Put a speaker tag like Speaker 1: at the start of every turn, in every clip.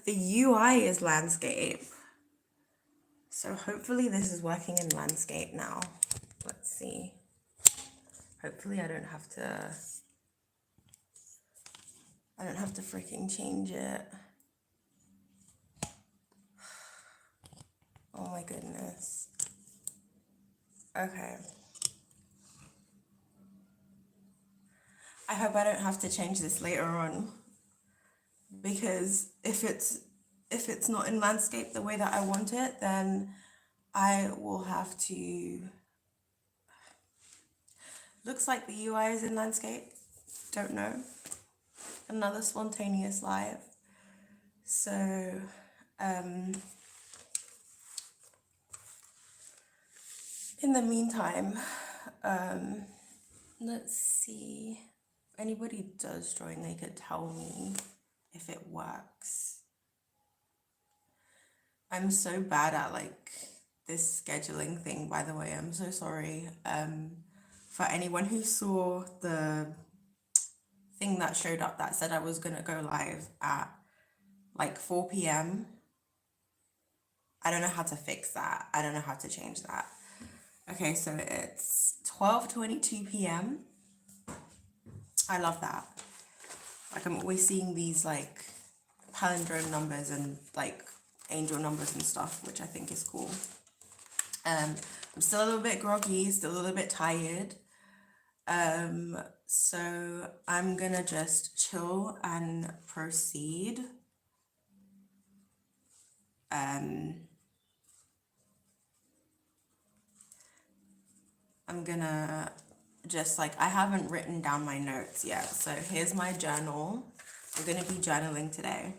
Speaker 1: the UI is landscape. So hopefully this is working in landscape now. Let's see. Hopefully I don't have to freaking change it. Oh my goodness. Okay. I hope I don't have to change this later on, because if it's not in landscape the way that I want it, then I will have to. Looks like the UI is in landscape. Don't know. Another spontaneous live. So in the meantime, let's see. If anybody does join, they could tell me if it works. I'm so bad at like this scheduling thing, by the way. I'm so sorry. For anyone who saw the thing that showed up that said I was gonna go live at like 4 p.m. I don't know how to fix that. I don't know how to change that. Okay, so it's 12:22 p.m. I love that. Like, I'm always seeing these like palindrome numbers and like angel numbers and stuff, which I think is cool. I'm still a little bit groggy, still a little bit tired. So I'm gonna just chill and proceed. I'm gonna just like, I haven't written down my notes yet. So here's my journal. I'm gonna be journaling today.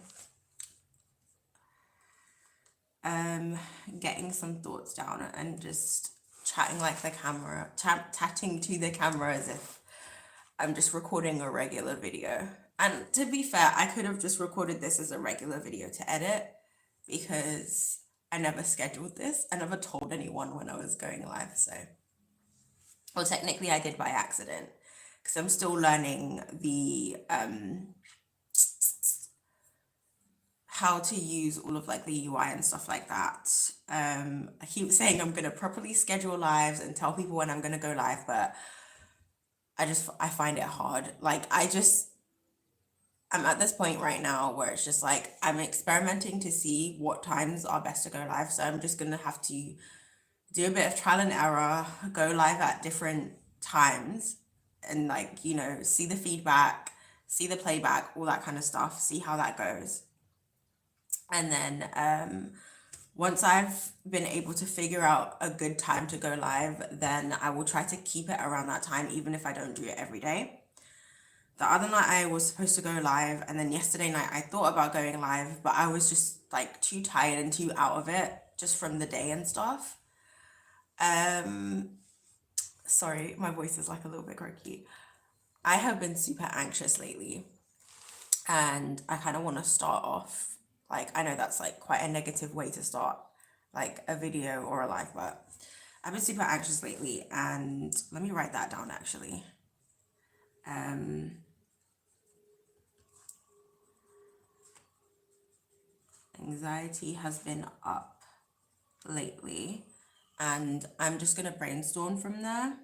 Speaker 1: Getting some thoughts down and just chatting like the camera, chatting to the camera as if I'm just recording a regular video. And to be fair, I could have just recorded this as a regular video to edit, because I never scheduled this. I never told anyone when I was going live. So, well, technically I did by accident, because I'm still learning the how to use all of like the UI and stuff like that. I keep saying I'm gonna properly schedule lives and tell people when I'm gonna go live, but I find it hard. Like, I'm at this point right now where it's just like I'm experimenting to see what times are best to go live. So I'm just gonna have to do a bit of trial and error, go live at different times, and like, you know, see the feedback, see the playback, all that kind of stuff, see how that goes. And then once I've been able to figure out a good time to go live, then I will try to keep it around that time, even if I don't do it every day. The other night I was supposed to go live, and then yesterday night I thought about going live, but I was just like too tired and too out of it just from the day and stuff. Sorry, my voice is like a little bit croaky. I have been super anxious lately, and I kind of want to start off, like, I know that's like quite a negative way to start like a video or a live, but I've been super anxious lately, and let me write that down actually. Anxiety has been up lately, and I'm just gonna brainstorm from there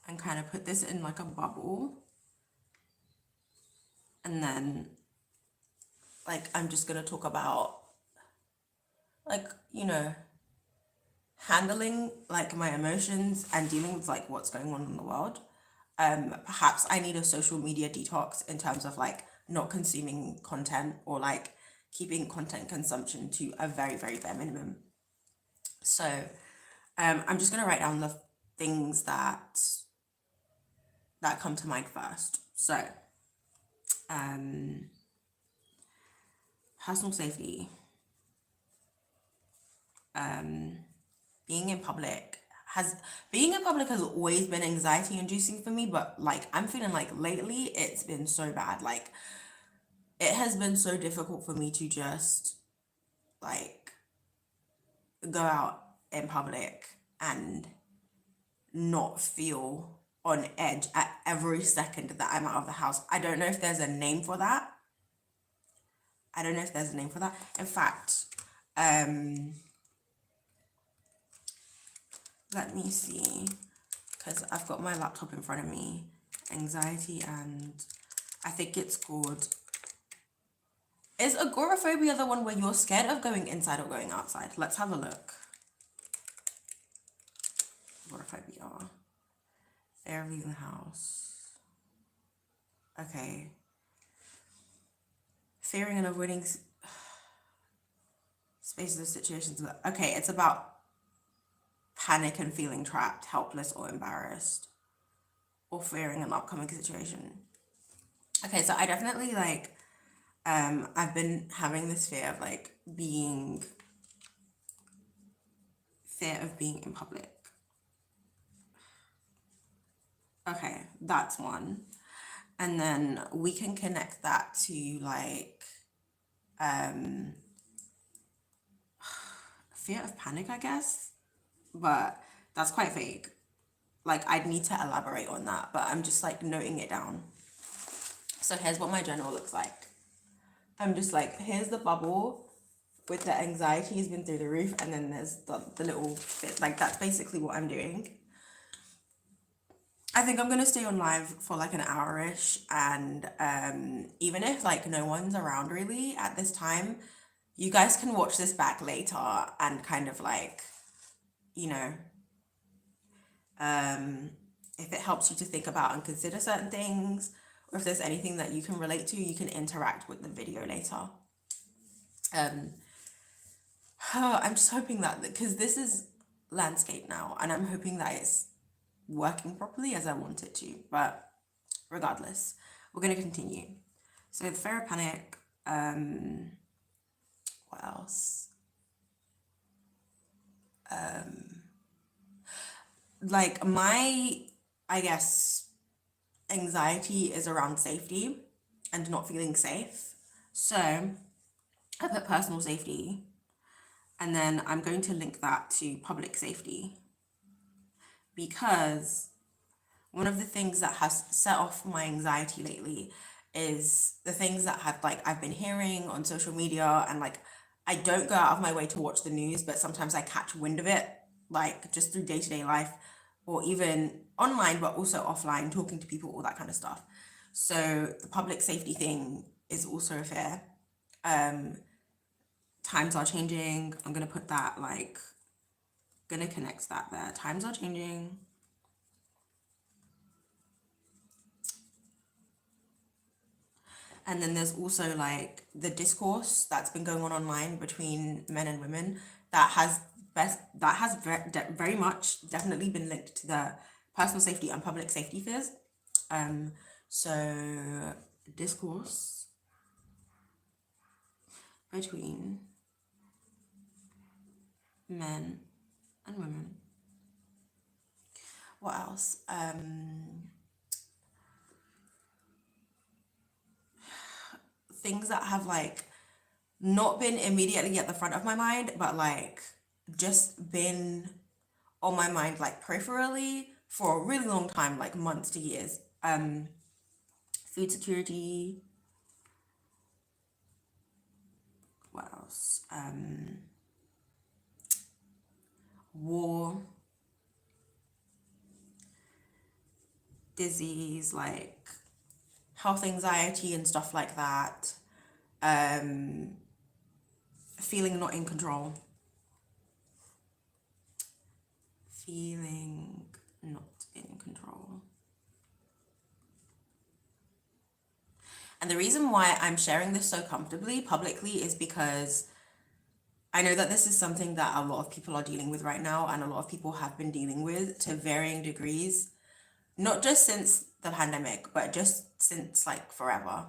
Speaker 1: and kind of put this in like a bubble, and then like I'm just gonna talk about like, you know, handling like my emotions and dealing with like what's going on in the world. Perhaps I need a social media detox in terms of like not consuming content, or like keeping content consumption to a very, very bare minimum. So I'm just gonna write down the things that come to mind first. So personal safety, being in public has always been anxiety inducing for me, but like I'm feeling like lately it's been so bad. Like, it has been so difficult for me to just like go out in public and not feel on edge at every second that I'm out of the house. I don't know if there's a name for that, I don't know if there's a name for that. In fact, let me see, because I've got my laptop in front of me. Anxiety, and I think it's called, is agoraphobia the one where you're scared of going inside or going outside? Let's have a look. Agoraphobia. Fear of leaving the house. Okay. Fearing and avoiding spaces or situations. Okay, it's about panic and feeling trapped, helpless, or embarrassed, or fearing an upcoming situation. Okay, so I definitely like, I've been having this fear of like fear of being in public. Okay, that's one. And then we can connect that to like, fear of panic, I guess, but that's quite vague. Like, I'd need to elaborate on that, but I'm just like noting it down. So here's what my journal looks like. I'm just like, here's the bubble with the anxiety has been through the roof, and then there's the little bit, like that's basically what I'm doing. I think I'm gonna stay on live for like an hour-ish, and even if like no one's around really at this time, you guys can watch this back later and kind of like, you know, if it helps you to think about and consider certain things, or if there's anything that you can relate to, you can interact with the video later. I'm just hoping that, because this is landscape now, and I'm hoping that it's working properly as I want it to, but regardless, we're going to continue. So the fear of panic, what else? Like my, I guess, anxiety is around safety and not feeling safe. So I put personal safety, and then I'm going to link that to public safety, because one of the things that has set off my anxiety lately is the things that have like I've been hearing on social media, and like I don't go out of my way to watch the news, but sometimes I catch wind of it, like just through day-to-day life, or even online, but also offline, talking to people, all that kind of stuff. So the public safety thing is also a fear. Times are changing. I'm gonna put that like, gonna connect that there. Times are changing. And then there's also like the discourse that's been going on online between men and women that has very much definitely been linked to the personal safety and public safety fears. So discourse between men and women. What else? Things that have like not been immediately at the front of my mind, but like just been on my mind like peripherally for a really long time, like months to years. Food security. What else? War, disease, like health anxiety and stuff like that. Feeling not in control. Feeling not in control. And the reason why I'm sharing this so comfortably publicly is because I know that this is something that a lot of people are dealing with right now, and a lot of people have been dealing with to varying degrees, not just since the pandemic, but just since like forever.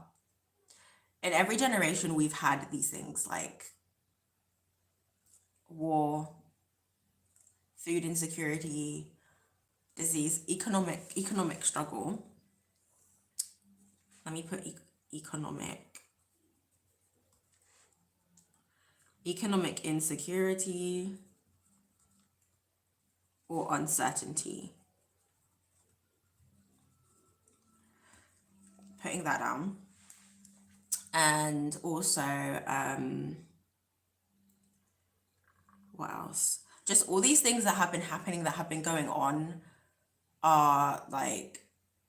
Speaker 1: In every generation, we've had these things like war, food insecurity, disease, economic struggle. Let me put economic insecurity or uncertainty. Putting that down. And also, what else? Just all these things that have been happening, that have been going on, are like,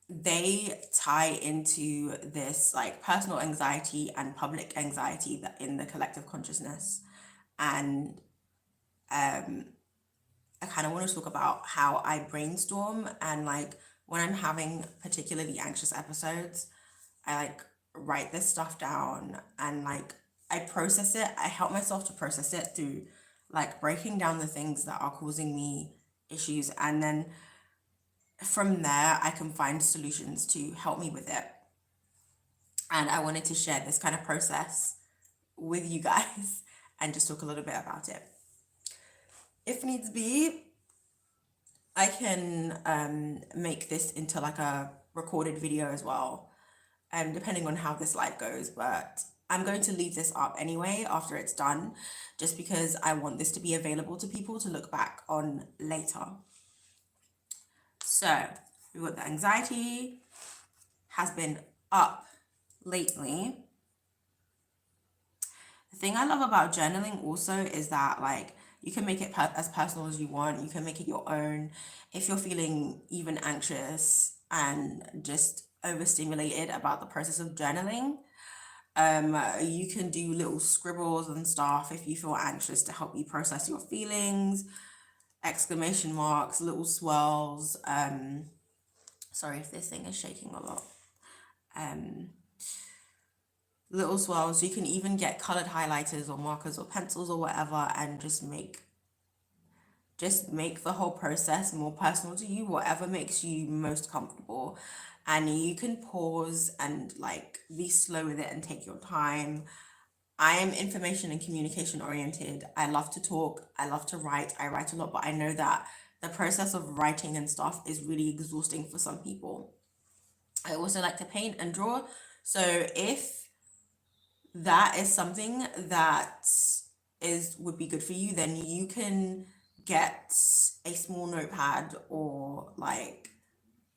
Speaker 1: they tie into this like personal anxiety and public anxiety that in the collective consciousness. And I kind of want to talk about how I brainstorm, and like when I'm having particularly anxious episodes, I like write this stuff down, and like I process it. I help myself to process it through like breaking down the things that are causing me issues, and then from there I can find solutions to help me with it. And I wanted to share this kind of process with you guys and just talk a little bit about it. If needs be, I can make this into like a recorded video as well, depending on how this live goes. But I'm going to leave this up anyway after it's done, just because I want this to be available to people to look back on later. So we've got the anxiety has been up lately. The thing I love about journaling also is that like you can make it as personal as you want. You can make it your own. If you're feeling even anxious and just overstimulated about the process of journaling, you can do little scribbles and stuff if you feel anxious to help you process your feelings, exclamation marks, little swirls. Sorry if this thing is shaking a lot. Little swirls. You can even get colored highlighters or markers or pencils or whatever, and just make the whole process more personal to you, whatever makes you most comfortable. And you can pause and like be slow with it and take your time. I am information and communication oriented. I love to talk. I love to write. I write a lot, but I know that the process of writing and stuff is really exhausting for some people. I also like to paint and draw. So if that is something that would be good for you, then you can get a small notepad or like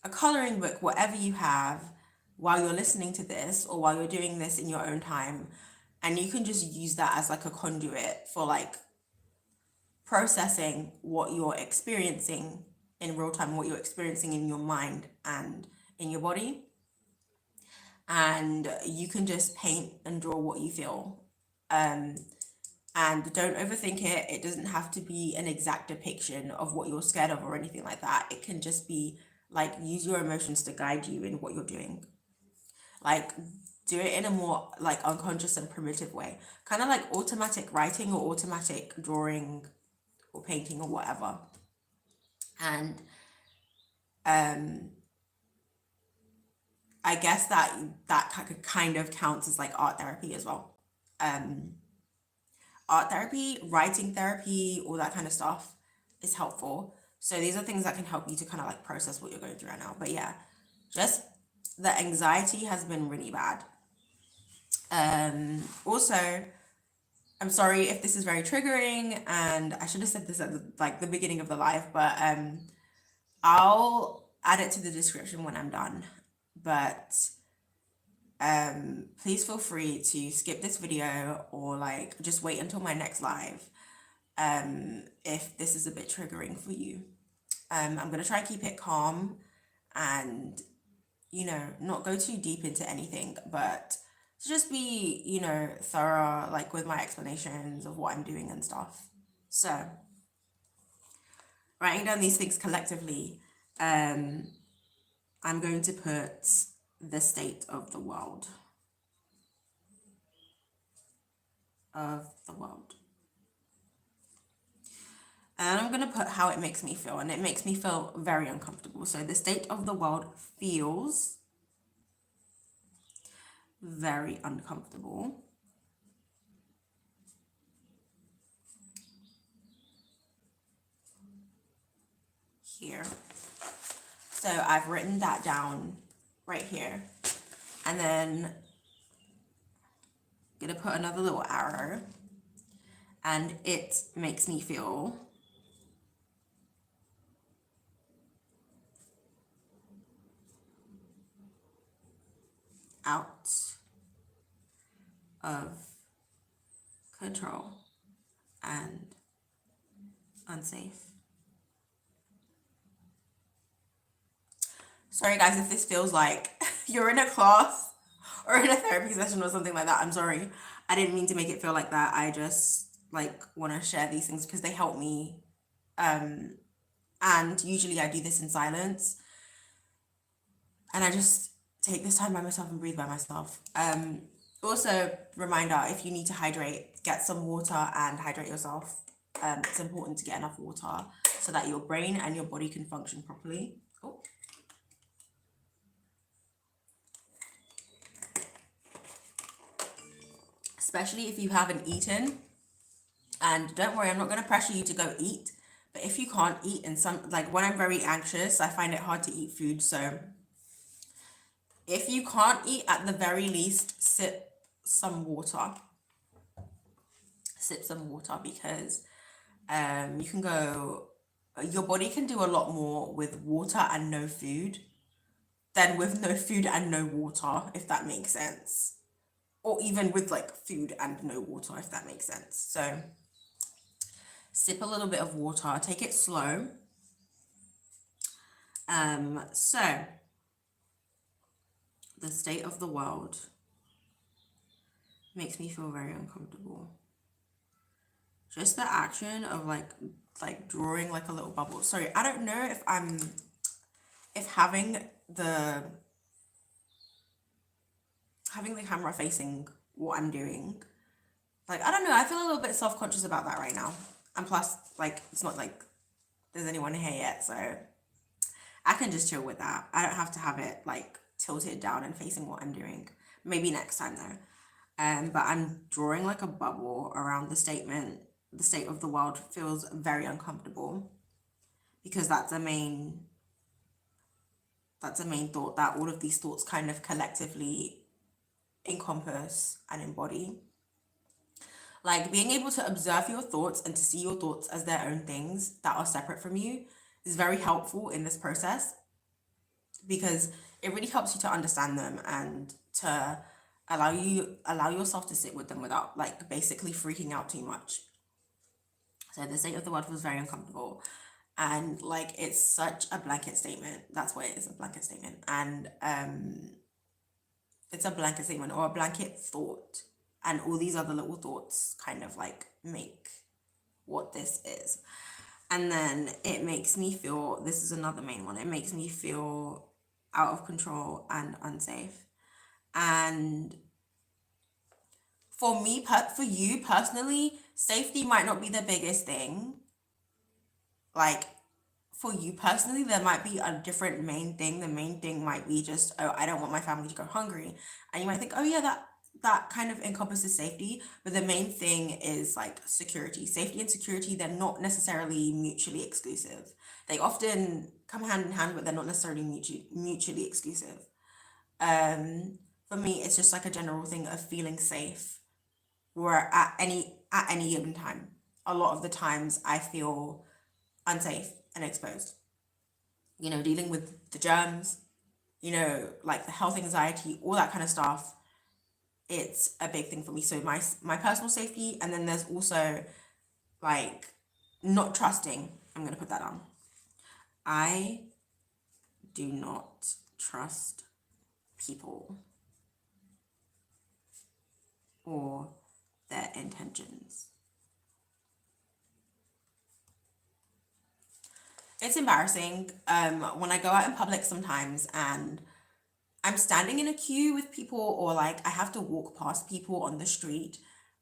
Speaker 1: a coloring book, whatever you have, while you're listening to this or while you're doing this in your own time, and you can just use that as like a conduit for like processing what you're experiencing in real time, what you're experiencing in your mind and in your body. And you can just paint and draw what you feel. And don't overthink it. It doesn't have to be an exact depiction of what you're scared of or anything like that. It can just be like, use your emotions to guide you in what you're doing. Like, do it in a more like unconscious and primitive way, kind of like automatic writing or automatic drawing or painting or whatever. And I guess that kind of counts as like art therapy as well. Art therapy, writing therapy, all that kind of stuff is helpful. So these are things that can help you to kind of like process what you're going through right now. But yeah, just the anxiety has been really bad. Also, I'm sorry if this is very triggering, and I should have said this at the beginning of the live, but I'll add it to the description when I'm done. But please feel free to skip this video or like just wait until my next live if this is a bit triggering for you. I'm gonna try and keep it calm and, you know, not go too deep into anything, but to just be, you know, thorough like with my explanations of what I'm doing and stuff. So writing down these things collectively, I'm going to put the state of the world. And I'm going to put how it makes me feel, and it makes me feel very uncomfortable. So the state of the world feels very uncomfortable. Here. So I've written that down right here. And then I'm going to put another little arrow, and it makes me feel out. of control and unsafe. Sorry guys if this feels like you're in a class or in a therapy session or something like that. I'm sorry. I didn't mean to make it feel like that. I just like want to share these things because they help me. And usually I do this in silence. And I just take this time by myself and breathe by myself. Also, reminder, if you need to hydrate, get some water and hydrate yourself. It's important to get enough water so that your brain and your body can function properly. Oh. Especially if you haven't eaten. And don't worry, I'm not going to pressure you to go eat. But if you can't eat, and some, like when I'm very anxious, I find it hard to eat food. So if you can't eat, at the very least, sip some water. Sip some water because you can go, your body can do a lot more with water and no food than with no food and no water, if that makes sense. Or even with like food and no water, if that makes sense. So sip a little bit of water, take it slow. So the state of the world makes me feel very uncomfortable. Just the action of like drawing like a little bubble. Sorry, I don't know if having the camera facing what I'm doing, like, I don't know, I feel a little bit self-conscious about that right now. And plus, like, it's not like there's anyone here yet, so I can just chill with that. I don't have to have it like tilted down and facing what I'm doing. Maybe next time though. But I'm drawing like a bubble around the statement, the state of the world feels very uncomfortable, because that's a main thought that all of these thoughts kind of collectively encompass and embody. Like, being able to observe your thoughts and to see your thoughts as their own things that are separate from you is very helpful in this process, because it really helps you to understand them and to allow yourself to sit with them without like basically freaking out too much. So the state of the world was very uncomfortable, and like, it's such a blanket statement. That's what it is, a blanket statement. And it's a blanket statement or a blanket thought, and all these other little thoughts kind of like make what this is. And then it makes me feel, this is another main one, it makes me feel out of control and unsafe. And for you personally, safety might not be the biggest thing. Like, for you personally, there might be a different main thing. The main thing might be just, oh, I don't want my family to go hungry. And you might think, oh yeah, that kind of encompasses safety. But the main thing is like security. Safety and security, they're not necessarily mutually exclusive. They often come hand in hand, but they're not necessarily mutually exclusive. For me, it's just like a general thing of feeling safe, where at any given time. A lot of the times I feel unsafe and exposed. You know, dealing with the germs, you know, like the health anxiety, all that kind of stuff. It's a big thing for me. So my personal safety, and then there's also like not trusting. I'm gonna put that on. I do not trust people or their intentions. It's embarrassing when I go out in public sometimes and I'm standing in a queue with people, or like I have to walk past people on the street,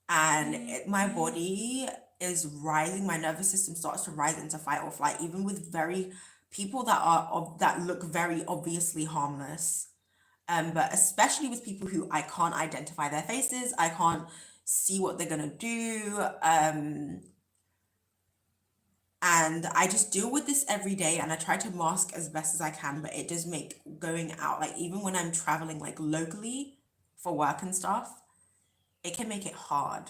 Speaker 1: and my body is rising, my nervous system starts to rise into fight or flight, even with people that look very obviously harmless. But especially with people who I can't identify their faces, I can't see what they're gonna do. And I just deal with this every day, and I try to mask as best as I can, but it does make going out, like even when I'm traveling like locally for work and stuff, it can make it hard.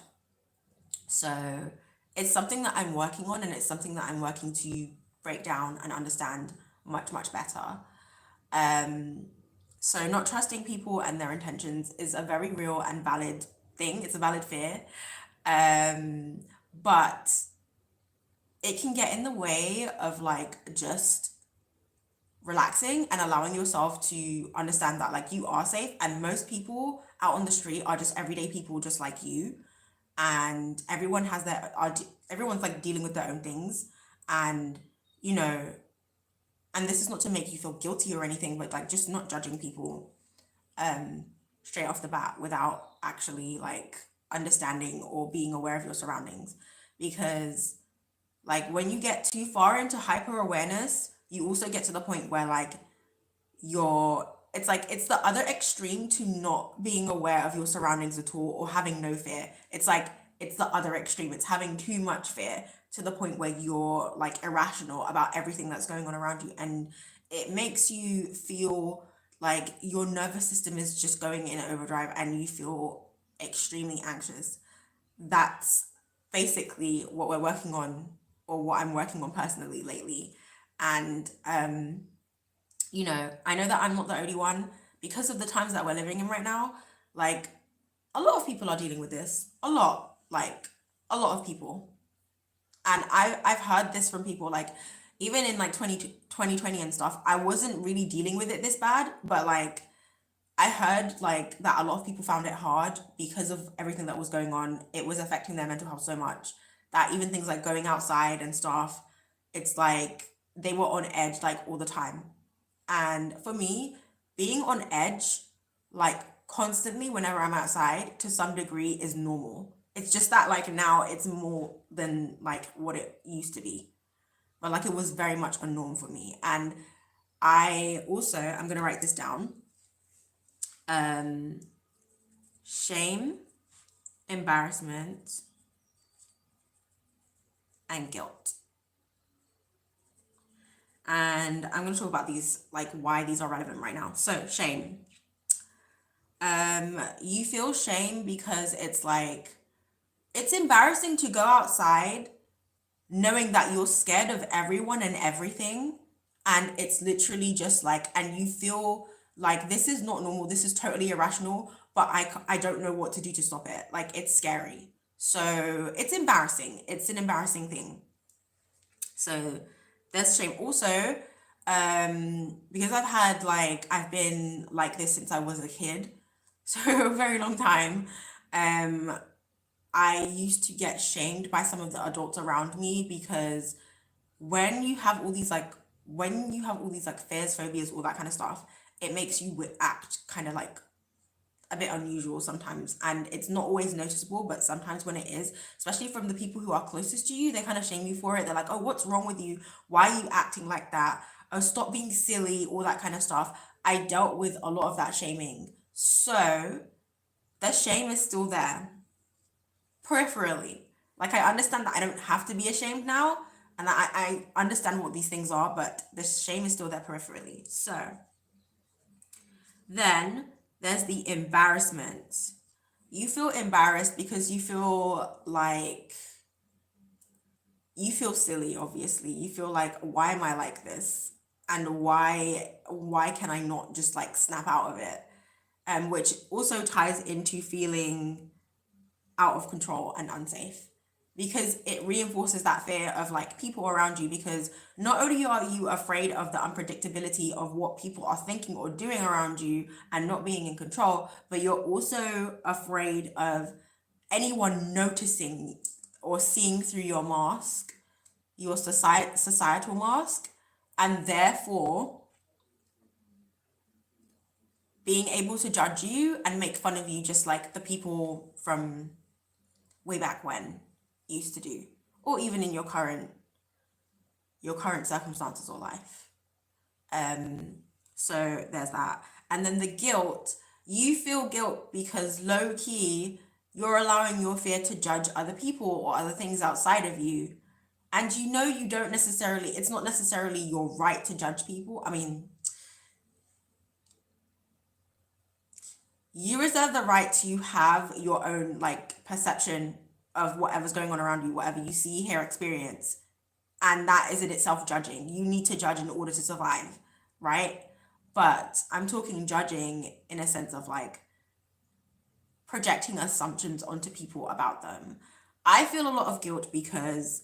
Speaker 1: So it's something that I'm working on, and it's something that I'm working to break down and understand much, much better. So not trusting people and their intentions is a very real and valid thing. It's a valid fear. But it can get in the way of like just relaxing and allowing yourself to understand that like you are safe, and most people out on the street are just everyday people just like you, and everyone's like dealing with their own things, and you know, and this is not to make you feel guilty or anything, but like just not judging people um straight off the bat without actually like understanding or being aware of your surroundings, because like when you get too far into hyper awareness, you also get to the point where like you're it's like it's the other extreme to not being aware of your surroundings at all or having no fear. It's like it's the other extreme. It's having too much fear to the point where you're like irrational about everything that's going on around you, and it makes you feel like your nervous system is just going in overdrive and you feel extremely anxious. That's basically what we're working on, or what I'm working on personally lately. And I know that I'm not the only one, because of the times that we're living in right now. Like, a lot of people are dealing with this. A lot of people. And I've heard this from people, like, even in like 2020 and stuff, I wasn't really dealing with it this bad, but like I heard like that a lot of people found it hard because of everything that was going on. It was affecting their mental health so much that even things like going outside and stuff, it's like they were on edge like all the time. And for me, being on edge like constantly whenever I'm outside to some degree is normal. It's just that like now it's more than like what it used to be. But like it was very much a norm for me. And I'm gonna write this down. Shame, embarrassment, and guilt. And I'm going to talk about these, like why these are relevant right now. So shame. You feel shame because it's like, it's embarrassing to go outside knowing that you're scared of everyone and everything. And it's literally just like, and you feel like this is not normal, this is totally irrational, but I don't know what to do to stop it. Like, it's scary. So it's embarrassing. It's an embarrassing thing. So there's shame. Also, because I've been like this since I was a kid, so a very long time. I used to get shamed by some of the adults around me, because when you have all these like fears, phobias, all that kind of stuff, it makes you act kind of like a bit unusual sometimes, and it's not always noticeable, but sometimes when it is, especially from the people who are closest to you, they kind of shame you for it. They're like, oh, what's wrong with you? Why are you acting like that? Oh, stop being silly, all that kind of stuff. I dealt with a lot of that shaming, so the shame is still there peripherally. Like, I understand that I don't have to be ashamed now, and I understand what these things are, but the shame is still there peripherally. So then there's the embarrassment. You feel embarrassed because you feel like you feel silly, obviously. You feel like, why am I like this? And why can I not just like snap out of it? Which also ties into feeling out of control and unsafe, because it reinforces that fear of like people around you, because not only are you afraid of the unpredictability of what people are thinking or doing around you and not being in control, but you're also afraid of anyone noticing or seeing through your mask, your societal mask, and therefore being able to judge you and make fun of you, just like the people from way back when used to do, or even in your current circumstances or life. So there's that. And then the guilt. You feel guilt because low key you're allowing your fear to judge other people or other things outside of you, and you don't necessarily, it's not necessarily your right to judge people. I mean, you reserve the right to have your own like perception of whatever's going on around you, whatever you see, hear, experience. And that is in itself judging. You need to judge in order to survive, right? But I'm talking judging in a sense of like projecting assumptions onto people about them. I feel a lot of guilt because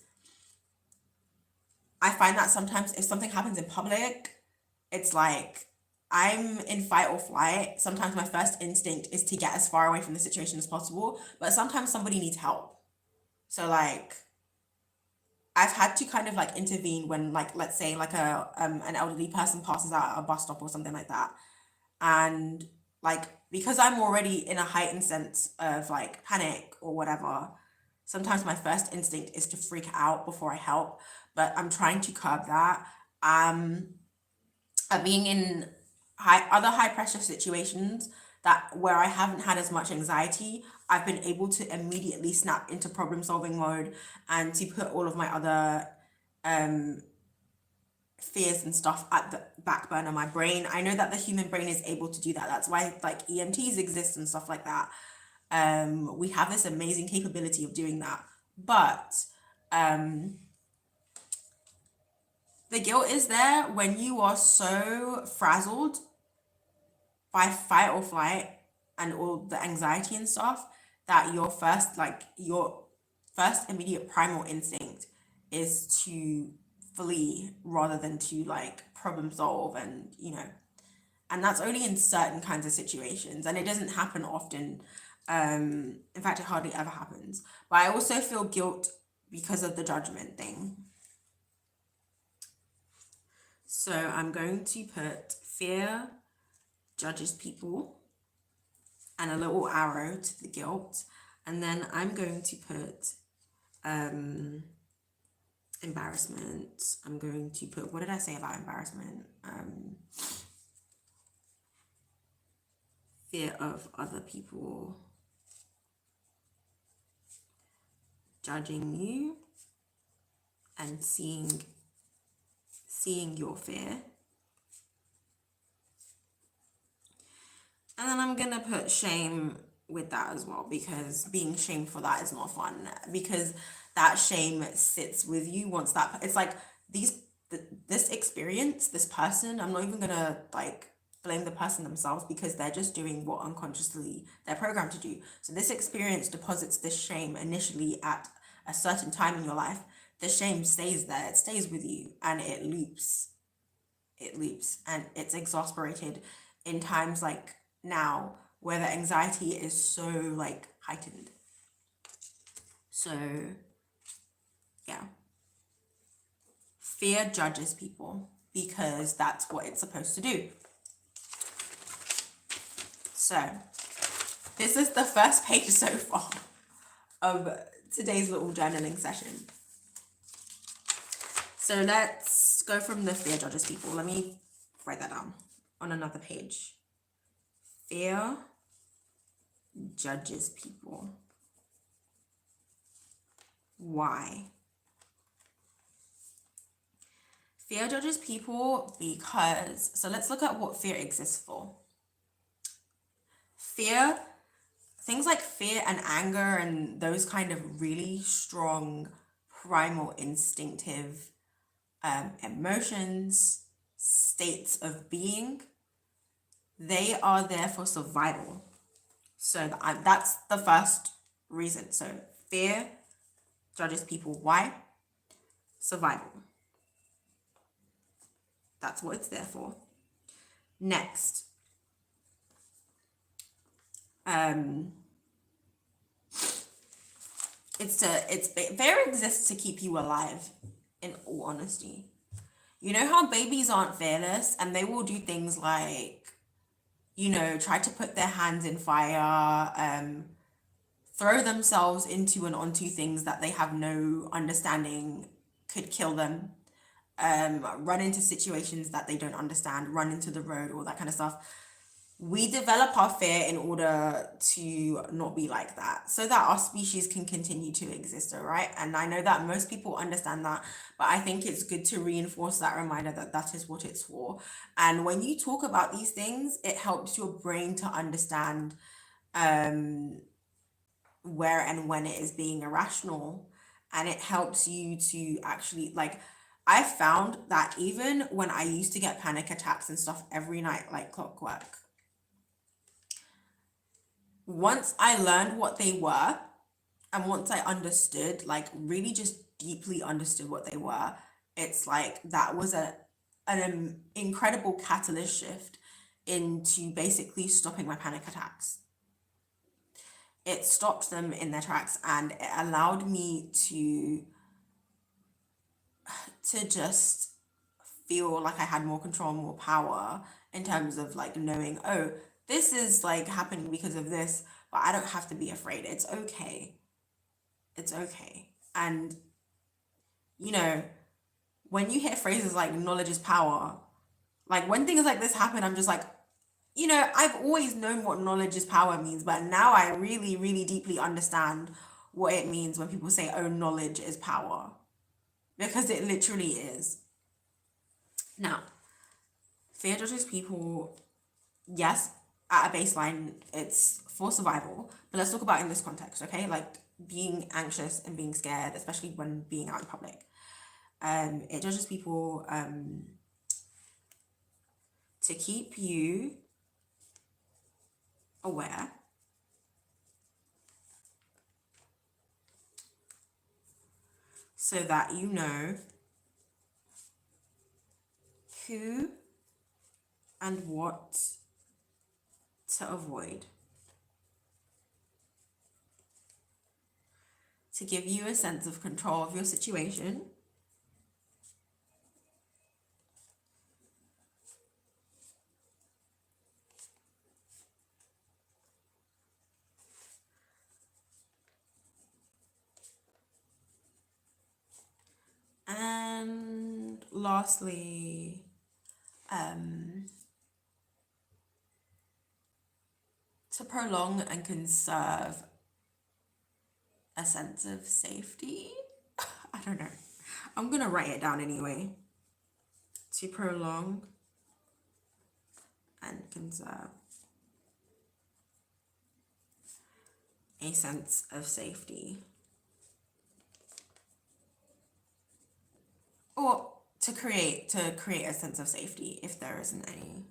Speaker 1: I find that sometimes if something happens in public, it's like I'm in fight or flight. Sometimes my first instinct is to get as far away from the situation as possible, but sometimes somebody needs help. So like I've had to kind of like intervene when like let's say like an elderly person passes out at a bus stop or something like that. And like because I'm already in a heightened sense of like panic or whatever, sometimes my first instinct is to freak out before I help, but I'm trying to curb that. Um Being in other high pressure situations that where I haven't had as much anxiety, I've been able to immediately snap into problem solving mode and to put all of my other um fears and stuff at the back burner of my brain. I know that the human brain is able to do that. That's why like EMTs exist and stuff like that. We have this amazing capability of doing that. But um the guilt is there when you are so frazzled by fight or flight and all the anxiety and stuff that your first immediate primal instinct is to flee rather than to like problem solve and and that's only in certain kinds of situations and it doesn't happen often. In fact, it hardly ever happens. But I also feel guilt because of the judgment thing. So I'm going to put fear judges people and a little arrow to the guilt. And then I'm going to put embarrassment. I'm going to put, what did I say about embarrassment? Fear of other people judging you and seeing your fear. And then I'm gonna put shame with that as well, because being shamed for that is not fun, because that shame sits with you once that it's like this experience, this person, I'm not even gonna like blame the person themselves because they're just doing what unconsciously they're programmed to do. So this experience deposits this shame initially at a certain time in your life. The shame stays there, it stays with you, and it loops, and it's exasperated in times like now where the anxiety is so like heightened. So yeah, fear judges people because that's what it's supposed to do. So this is the first page so far of today's little journaling session. So let's go from the fear judges people. Let me write that down on another page. Fear judges people. Why? Fear judges people because, so let's look at what fear exists for. Fear, things like fear and anger and those kind of really strong, primal, instinctive emotions, states of being, they are there for survival. So that's the first reason. So fear judges people. Why? Survival. That's what it's there for. Next, fear exists to keep you alive, in all honesty. You know how babies aren't fearless and they will do things like, try to put their hands in fire, throw themselves into and onto things that they have no understanding could kill them, run into situations that they don't understand, run into the road, all that kind of stuff. We develop our fear in order to not be like that, so that our species can continue to exist, all right? And I know that most people understand that, but I think it's good to reinforce that reminder that that is what it's for. And when you talk about these things, it helps your brain to understand where and when it is being irrational, and it helps you to actually like, I found that even when I used to get panic attacks and stuff every night like clockwork, once I learned what they were, and once I understood, like really just deeply understood what they were, it's like that was an incredible catalyst shift into basically stopping my panic attacks. It stopped them in their tracks, and it allowed me to just feel like I had more control, more power in terms of like knowing, oh, this is like happening because of this, but I don't have to be afraid. It's okay. It's okay. And you know, when you hear phrases like knowledge is power, like when things like this happen, I'm just like, I've always known what knowledge is power means, but now I really, really deeply understand what it means when people say, oh, knowledge is power, because it literally is. Now, fear judges people, yes, at a baseline, it's for survival, but let's talk about in this context, okay? Like being anxious and being scared, especially when being out in public. It judges people to keep you aware so that you know who and what to avoid, to give you a sense of control of your situation, and lastly, to prolong and conserve a sense of safety. I don't know. I'm gonna write it down anyway. To prolong and conserve a sense of safety. Or to create a sense of safety if there isn't any.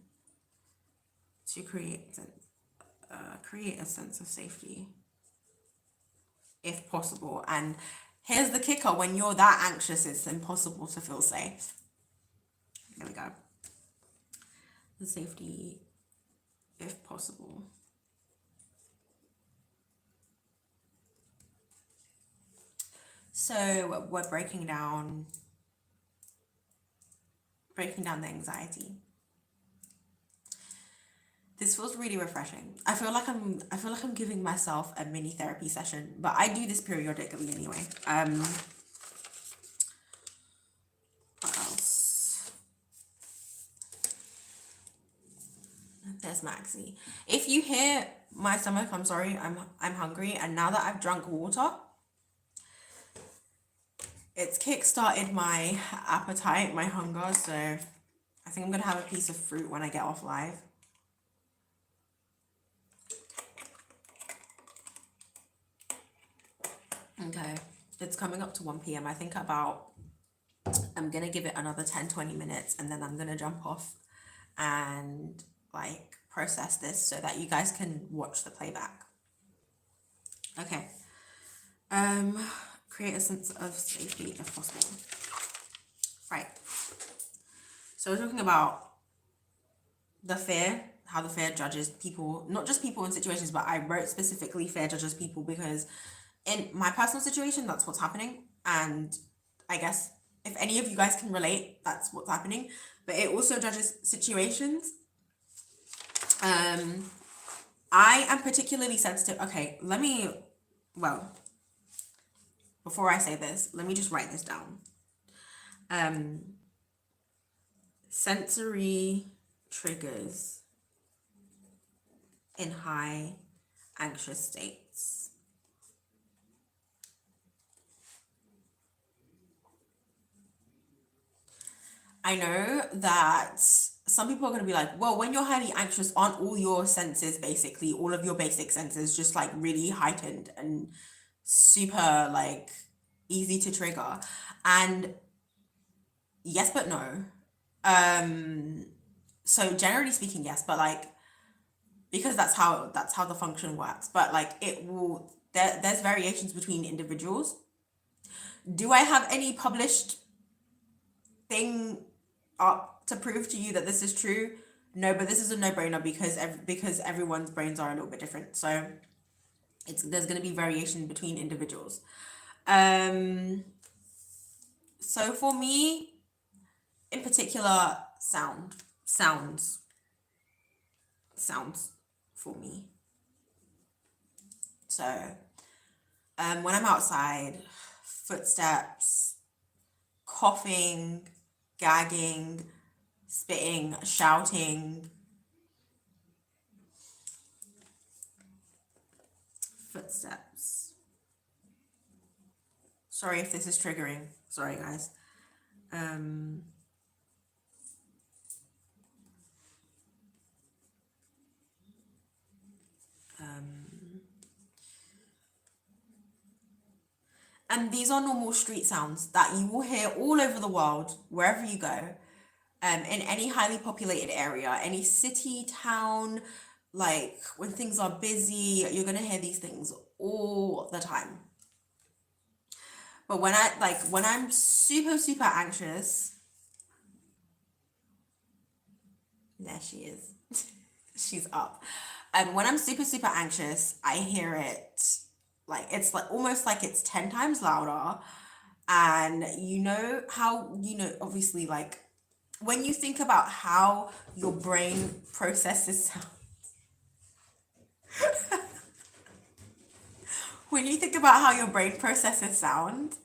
Speaker 1: To create a sense of safety if possible. And here's the kicker: when you're that anxious, it's impossible to feel safe. There we go. The safety if possible. So we're breaking down the anxiety. This feels really refreshing. I feel like I'm giving myself a mini therapy session, but I do this periodically anyway. What else? There's Maxie. If you hear my stomach, I'm sorry, I'm hungry, and now that I've drunk water, it's kick-started my appetite, my hunger, so I think I'm gonna have a piece of fruit when I get off live. Okay, it's coming up to 1 p.m. I think I'm gonna give it another 10-20 minutes, and then I'm gonna jump off and like process this so that you guys can watch the playback. Okay. Create a sense of safety if possible. Right. So we're talking about the fear, how the fear judges people, not just people in situations, but I wrote specifically fear judges people because in my personal situation, that's what's happening. And I guess if any of you guys can relate, that's what's happening. But it also judges situations. I am particularly sensitive. Okay, before I say this, let me just write this down. Sensory triggers in high anxious states. I know that some people are going to be like, well, when you're highly anxious, aren't all your senses, basically, all of your basic senses just like really heightened and super like easy to trigger? And yes, but no. So generally speaking, yes, but like because that's how the function works. But like it will, there's variations between individuals. Do I have any published thing up to prove to you that this is true? No, but this is a no-brainer because everyone's brains are a little bit different. So there's going to be variation between individuals. So for me, in particular, sounds for me. So when I'm outside, footsteps, coughing, gagging, spitting, shouting, footsteps. Sorry if this is triggering. Sorry, guys. And these are normal street sounds that you will hear all over the world, wherever you go, in any highly populated area, any city, town, like when things are busy, you're gonna hear these things all the time. But when I'm super anxious, there she is. She's up. When I'm super anxious, I hear it like it's like almost like it's 10 times louder. And you know how, obviously, like when you think about how your brain processes sound, when you think about how your brain processes sound,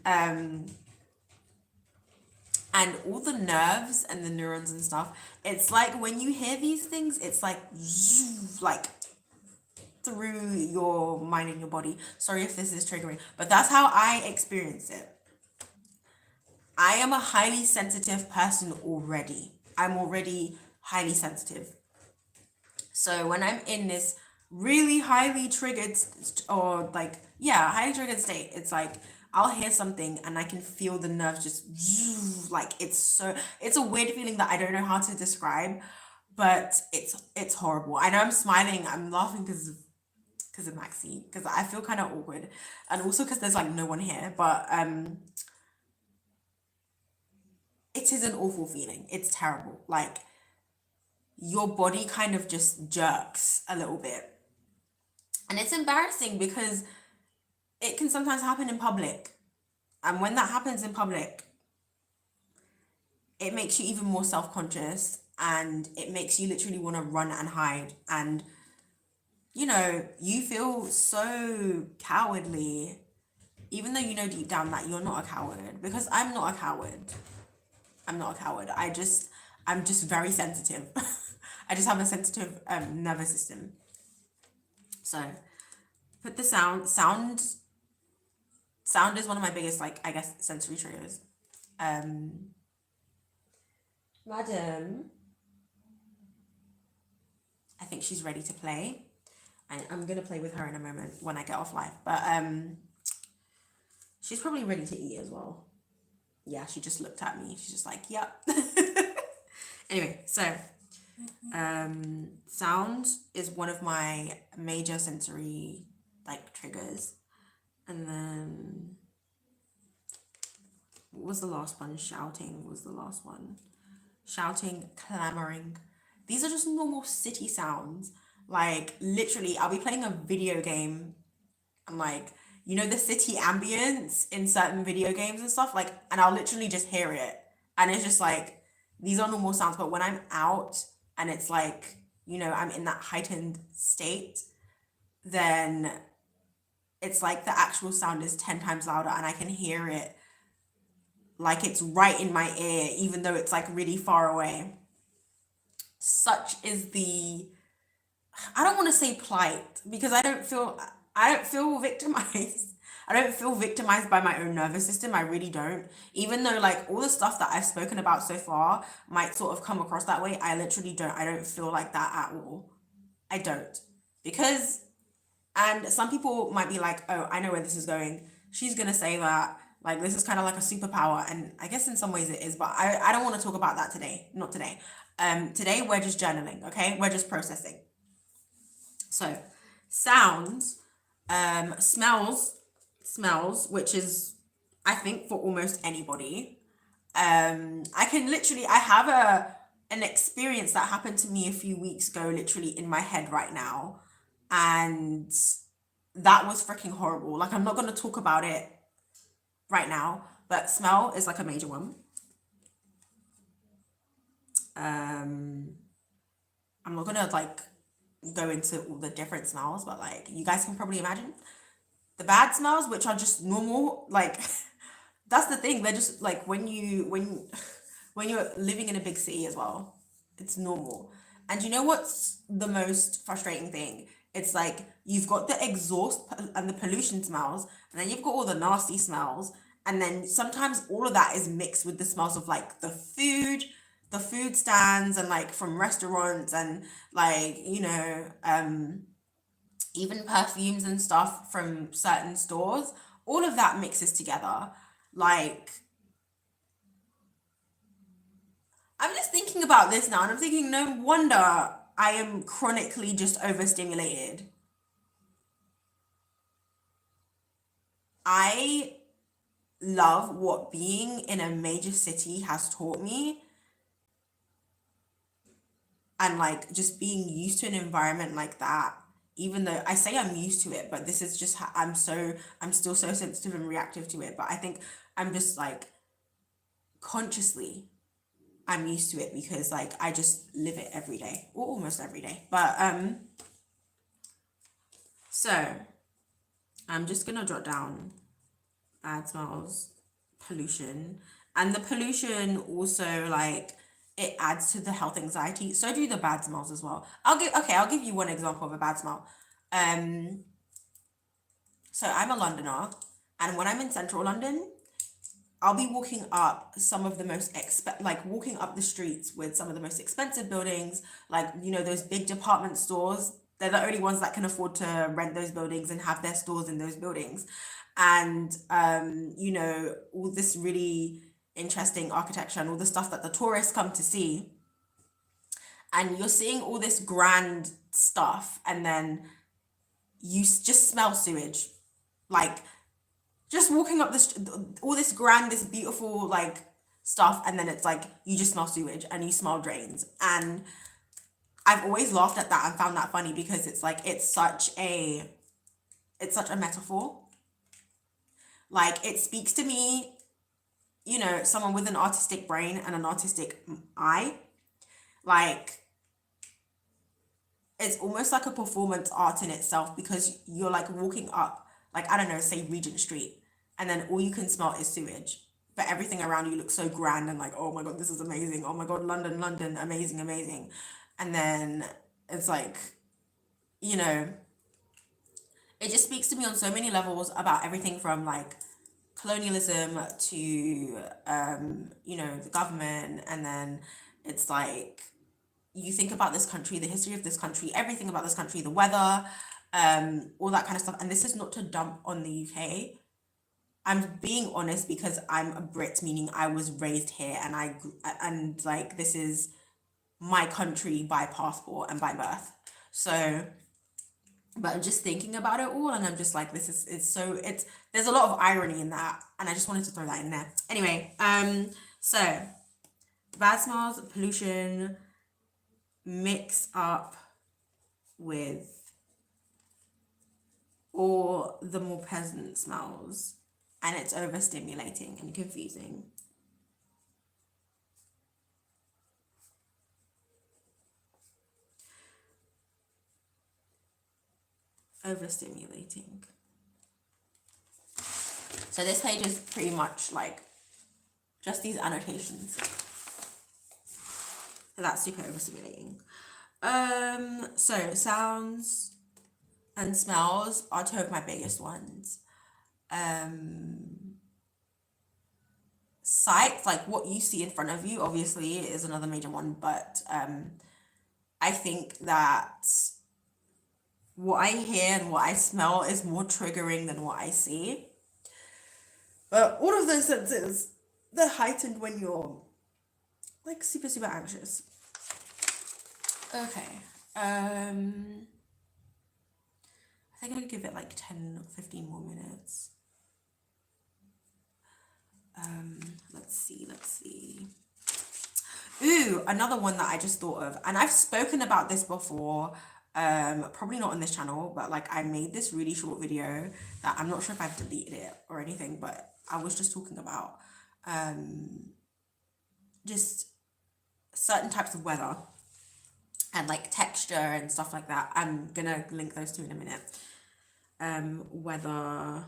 Speaker 1: and all the nerves and the neurons and stuff, it's like when you hear these things, it's like through your mind and your body. Sorry if this is triggering, but that's how I experience it. I am a highly sensitive person already. I'm already highly sensitive. So when I'm in this really highly triggered highly triggered state, it's like I'll hear something and I can feel the nerves just like it's a weird feeling that I don't know how to describe, but it's horrible. I know I'm smiling, I'm laughing because of Maxie, because I feel kind of awkward, and also because there's like no one here, but it is an awful feeling. It's terrible. Like your body kind of just jerks a little bit. And it's embarrassing because it can sometimes happen in public. And when that happens in public, it makes you even more self-conscious, and it makes you literally want to run and hide. And, you feel so cowardly, even though you know deep down that you're not a coward, because I'm not a coward. I'm not a coward. I'm just very sensitive. I just have a sensitive nervous system. So, put the sound is one of my biggest, like, I guess, sensory triggers. Madam, I think she's ready to play. I'm gonna play with her in a moment when I get off live. But she's probably ready to eat as well. Yeah, she just looked at me. She's just like, yep. Anyway, so sound is one of my major sensory like triggers. And then what was the last one? Shouting was the last one. Shouting, clamoring. These are just normal city sounds. Like literally, I'll be playing a video game and like, the city ambience in certain video games and stuff, like, and I'll literally just hear it. And it's just like, these are normal sounds. But when I'm out and it's like, I'm in that heightened state, then it's like the actual sound is 10 times louder and I can hear it like it's right in my ear, even though it's like really far away. Such is I don't want to say plight, because I don't feel victimized. I don't feel victimized by my own nervous system. I really don't. Even though like all the stuff that I've spoken about so far might sort of come across that way, I literally don't. I don't feel like that at all. I don't. And some people might be like, oh, I know where this is going. She's going to say that, like, this is kind of like a superpower. And I guess in some ways it is, but I don't want to talk about that today. Not today. Today we're just journaling, okay? We're just processing. So sounds, smells, which is, I think, for almost anybody. I have an experience that happened to me a few weeks ago, literally in my head right now, and that was freaking horrible. Like, I'm not gonna talk about it right now, but smell is like a major one. Um, I'm not gonna like go into all the different smells, but like you guys can probably imagine the bad smells, which are just normal. Like that's the thing. They're just like when you're living in a big city as well, it's normal. And you know what's the most frustrating thing? It's like you've got the and the pollution smells, and then you've got all the nasty smells, and then sometimes all of that is mixed with the smells of like the food stands, and like from restaurants, and like even perfumes and stuff from certain stores. All of that mixes together. Like, I'm just thinking about this now, and I'm thinking, no wonder I am chronically just overstimulated. I love what being in a major city has taught me, and like just being used to an environment like that. Even though I say I'm used to it, but this is just I'm still so sensitive and reactive to it. But I think I'm just like consciously I'm used to it because like I just live it every day, or almost every day. But so I'm just gonna jot down bad smells, pollution, and the pollution also, like, it adds to the health anxiety. So do the bad smells as well. I'll give you one example of a bad smell. Um, so I'm a Londoner, and when I'm in central London, I'll be walking up some of the walking up the streets with some of the most expensive buildings, like, those big department stores. They're the only ones that can afford to rent those buildings and have their stores in those buildings. And, all this really interesting architecture and all the stuff that the tourists come to see. And you're seeing all this grand stuff, and then you just smell sewage. Like, just walking up all this grand, this beautiful like stuff, and then it's like you just smell sewage and you smell drains. And I've always laughed at that and found that funny because it's like it's such a metaphor. Like, it speaks to me, someone with an artistic brain and an artistic eye. Like, it's almost like a performance art in itself, because you're like walking up, like, I don't know, say Regent Street, and then all you can smell is sewage. But everything around you looks so grand and like, oh my God, this is amazing. Oh my God, London, London, amazing, amazing. And then it's like, you know, it just speaks to me on so many levels about everything from like colonialism to, the government. And then it's like, you think about this country, the history of this country, everything about this country, the weather, all that kind of stuff. And this is not to dump on the UK. I'm being honest because I'm a Brit, meaning I was raised here, and like this is my country by passport and by birth. So, but I'm just thinking about it all, and I'm just like, there's a lot of irony in that, and I just wanted to throw that in there. Anyway, so bad smells, pollution, mix up with all the more pleasant smells, and it's overstimulating and confusing. Overstimulating. So this page is pretty much like just these annotations. So that's super overstimulating. So sounds and smells are two of my biggest ones. Sights, like what you see in front of you, obviously is another major one, but I think that what I hear and what I smell is more triggering than what I see. But all of those senses, they're heightened when you're like super, super anxious. Okay. I think I'd give it like 10 or 15 more minutes. Let's see. Ooh, another one that I just thought of, and I've spoken about this before, probably not on this channel, but like I made this really short video that I'm not sure if I've deleted it or anything, but I was just talking about just certain types of weather and like texture and stuff like that. I'm gonna link those two in a minute. Weather,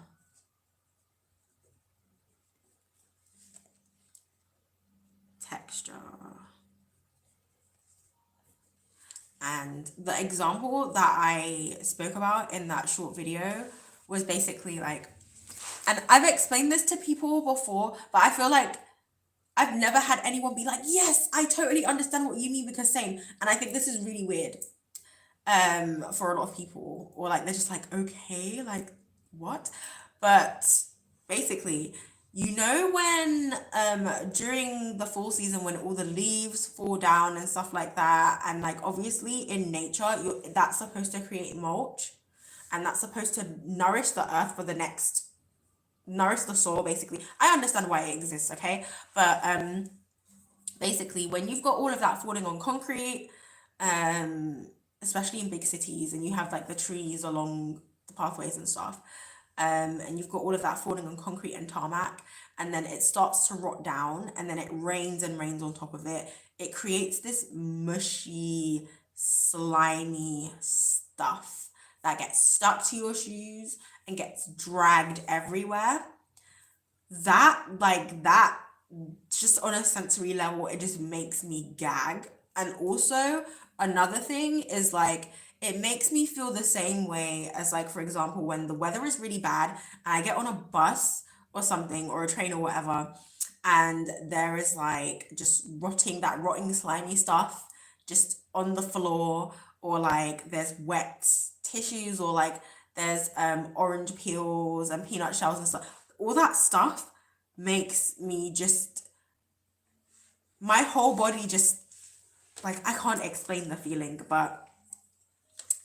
Speaker 1: texture. And the example that I spoke about in that short video was basically like, and I've explained this to people before, but I feel like I've never had anyone be like, yes, I totally understand what you mean because same. And I think this is really weird for a lot of people, or like they're just like, okay, like what? But basically, you know when during the fall season when all the leaves fall down and stuff like that, and like obviously in nature that's supposed to create mulch, and that's supposed to nourish the earth for the next, nourish the soil basically. I understand why it exists, okay? But basically when you've got all of that falling on concrete, especially in big cities, and you have like the trees along the pathways and stuff, and you've got all of that falling on concrete and tarmac, and then it starts to rot down, and then it rains and rains on top of it. It creates this mushy, slimy stuff that gets stuck to your shoes and gets dragged everywhere. That just on a sensory level, it just makes me gag. And also another thing is like it makes me feel the same way as like, for example, when the weather is really bad and I get on a bus or something or a train or whatever, and there is like just rotting slimy stuff just on the floor, or like there's wet tissues, or like there's orange peels and peanut shells and stuff. All that stuff makes me just, my whole body just, like, I can't explain the feeling, but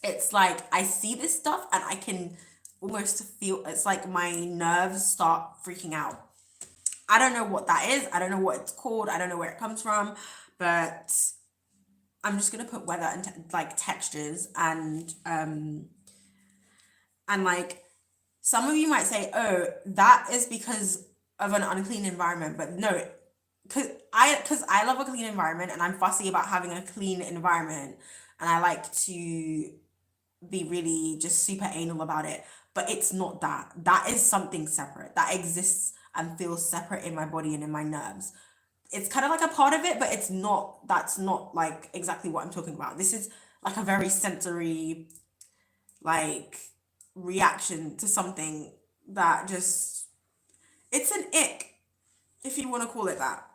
Speaker 1: it's like I see this stuff and I can almost feel, it's like my nerves start freaking out. I don't know what that is. I don't know what it's called. I don't know where it comes from, but I'm just gonna put weather and like textures, and like some of you might say, oh, that is because of an unclean environment, but no, because I love a clean environment and I'm fussy about having a clean environment, and I like to be really just super anal about it. But it's not that. That is something separate that exists and feels separate in my body and in my nerves. It's kind of like a part of it, but it's not, that's not like exactly what I'm talking about. This is like a very sensory, like, reaction to something that just, it's an ick, if you want to call it that.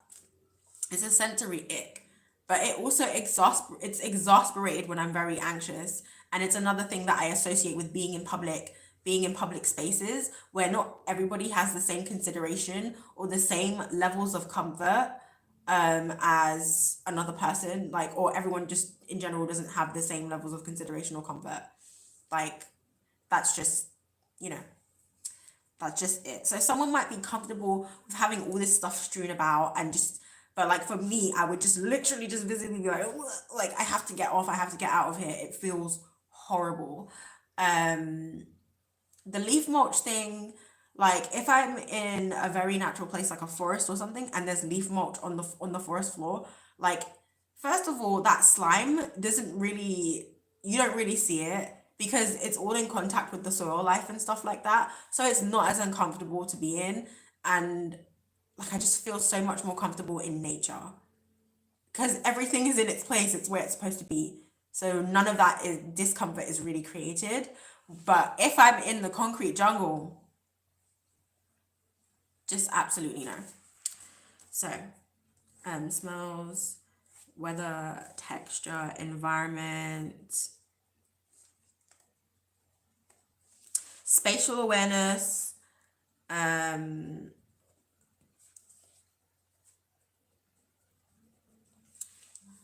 Speaker 1: It's a sensory ick, but it also it's exasperated when I'm very anxious, and it's another thing that I associate with being in public spaces where not everybody has the same consideration or the same levels of comfort as another person, like, or everyone just in general doesn't have the same levels of consideration or comfort. Like, that's just, you know, that's just it. So someone might be comfortable with having all this stuff strewn about and just, but like for me, I would just literally just visibly be like, "Ugh," like I have to get off, I have to get out of here. It feels horrible. The leaf mulch thing, like if I'm in a very natural place like a forest or something and there's leaf mulch on the forest floor, like first of all, that slime doesn't really, you don't really see it because it's all in contact with the soil life and stuff like that. So it's not as uncomfortable to be in, and like I just feel so much more comfortable in nature because everything is in its place, it's where it's supposed to be. So none of that is discomfort is really created. But if I'm in the concrete jungle, just absolutely no. So, smells, weather, texture, environment, spatial awareness,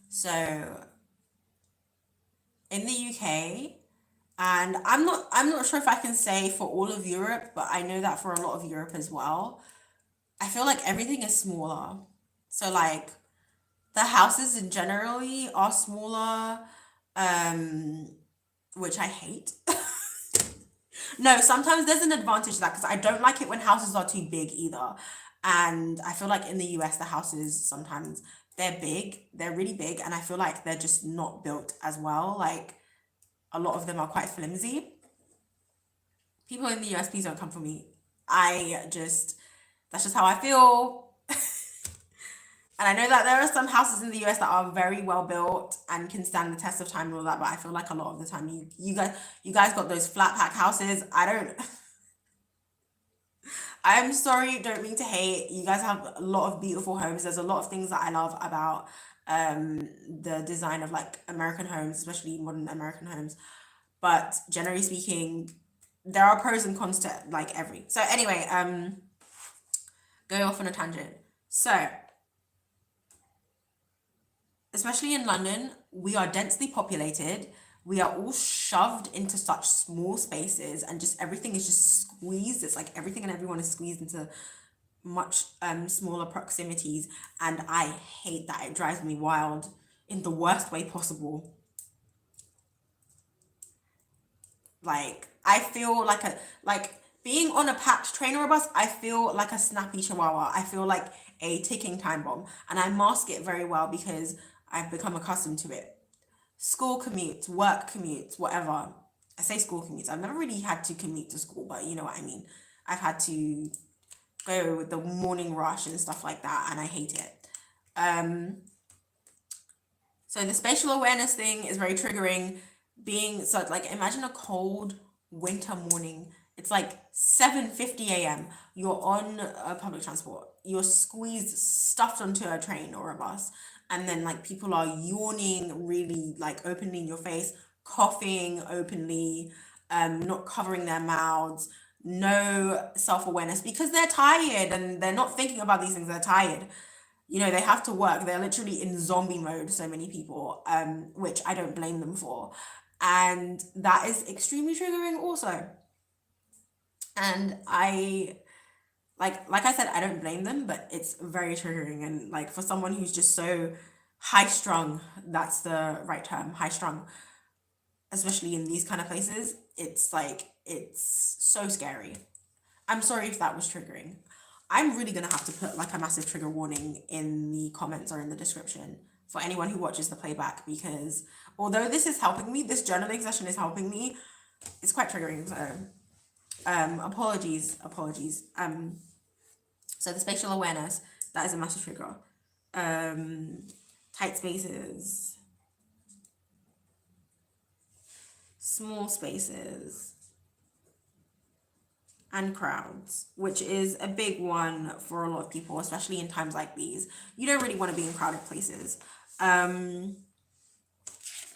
Speaker 1: so in the UK, And I'm not sure if I can say for all of Europe, but I know that for a lot of Europe as well, I feel like everything is smaller. So like the houses in generally are smaller, um, which I hate. No, sometimes there's an advantage to that because I don't like it when houses are too big either. And I feel like in the US, the houses sometimes they're big, they're really big, and I feel like they're just not built as well. Like a lot of them are quite flimsy. People in the US, please don't come for me. That's just how I feel. And I know that there are some houses in the US that are very well built and can stand the test of time and all that, but I feel like a lot of the time you guys got those flat pack houses. I don't I'm sorry, don't mean to hate. You guys have a lot of beautiful homes. There's a lot of things that I love about the design of like American homes, especially modern American homes. But generally speaking, there are pros and cons to like every. So anyway, going off on a tangent. So, especially in London, we are densely populated. We are all shoved into such small spaces and just everything is just squeezed. It's like everything and everyone is squeezed into much smaller proximities, and I hate that. It drives me wild in the worst way possible. Like I feel like a like being on a packed train or a bus, I feel like a snappy chihuahua. I feel like a ticking time bomb, and I mask it very well because I've become accustomed to it. School commutes, work commutes, whatever. I say school commutes. I've never really had to commute to school, but you know what I mean. I've had to go with the morning rush and stuff like that, and I hate it. Um, so the spatial awareness thing is very triggering. Being so like imagine a cold winter morning. It's like 7:50 a.m. You're on public transport. You're squeezed, stuffed onto a train or a bus, and then like people are yawning really like openly in your face, coughing openly, not covering their mouths, no self-awareness because they're tired and they're not thinking about these things. They're tired, you know, they have to work. They're literally in zombie mode, so many people, which I don't blame them for. And that is extremely triggering also. And like I said, I don't blame them, but it's very triggering. And like for someone who's just so high strung, that's the right term, high strung, especially in these kind of places, it's like it's so scary. I'm sorry if that was triggering. I'm really gonna have to put like a massive trigger warning in the comments or in the description for anyone who watches the playback because although this is helping me, this journaling session is helping me, it's quite triggering. So apologies. So the spatial awareness, that is a massive trigger. Tight spaces, small spaces, and crowds, which is a big one for a lot of people, especially in times like these. You don't really want to be in crowded places.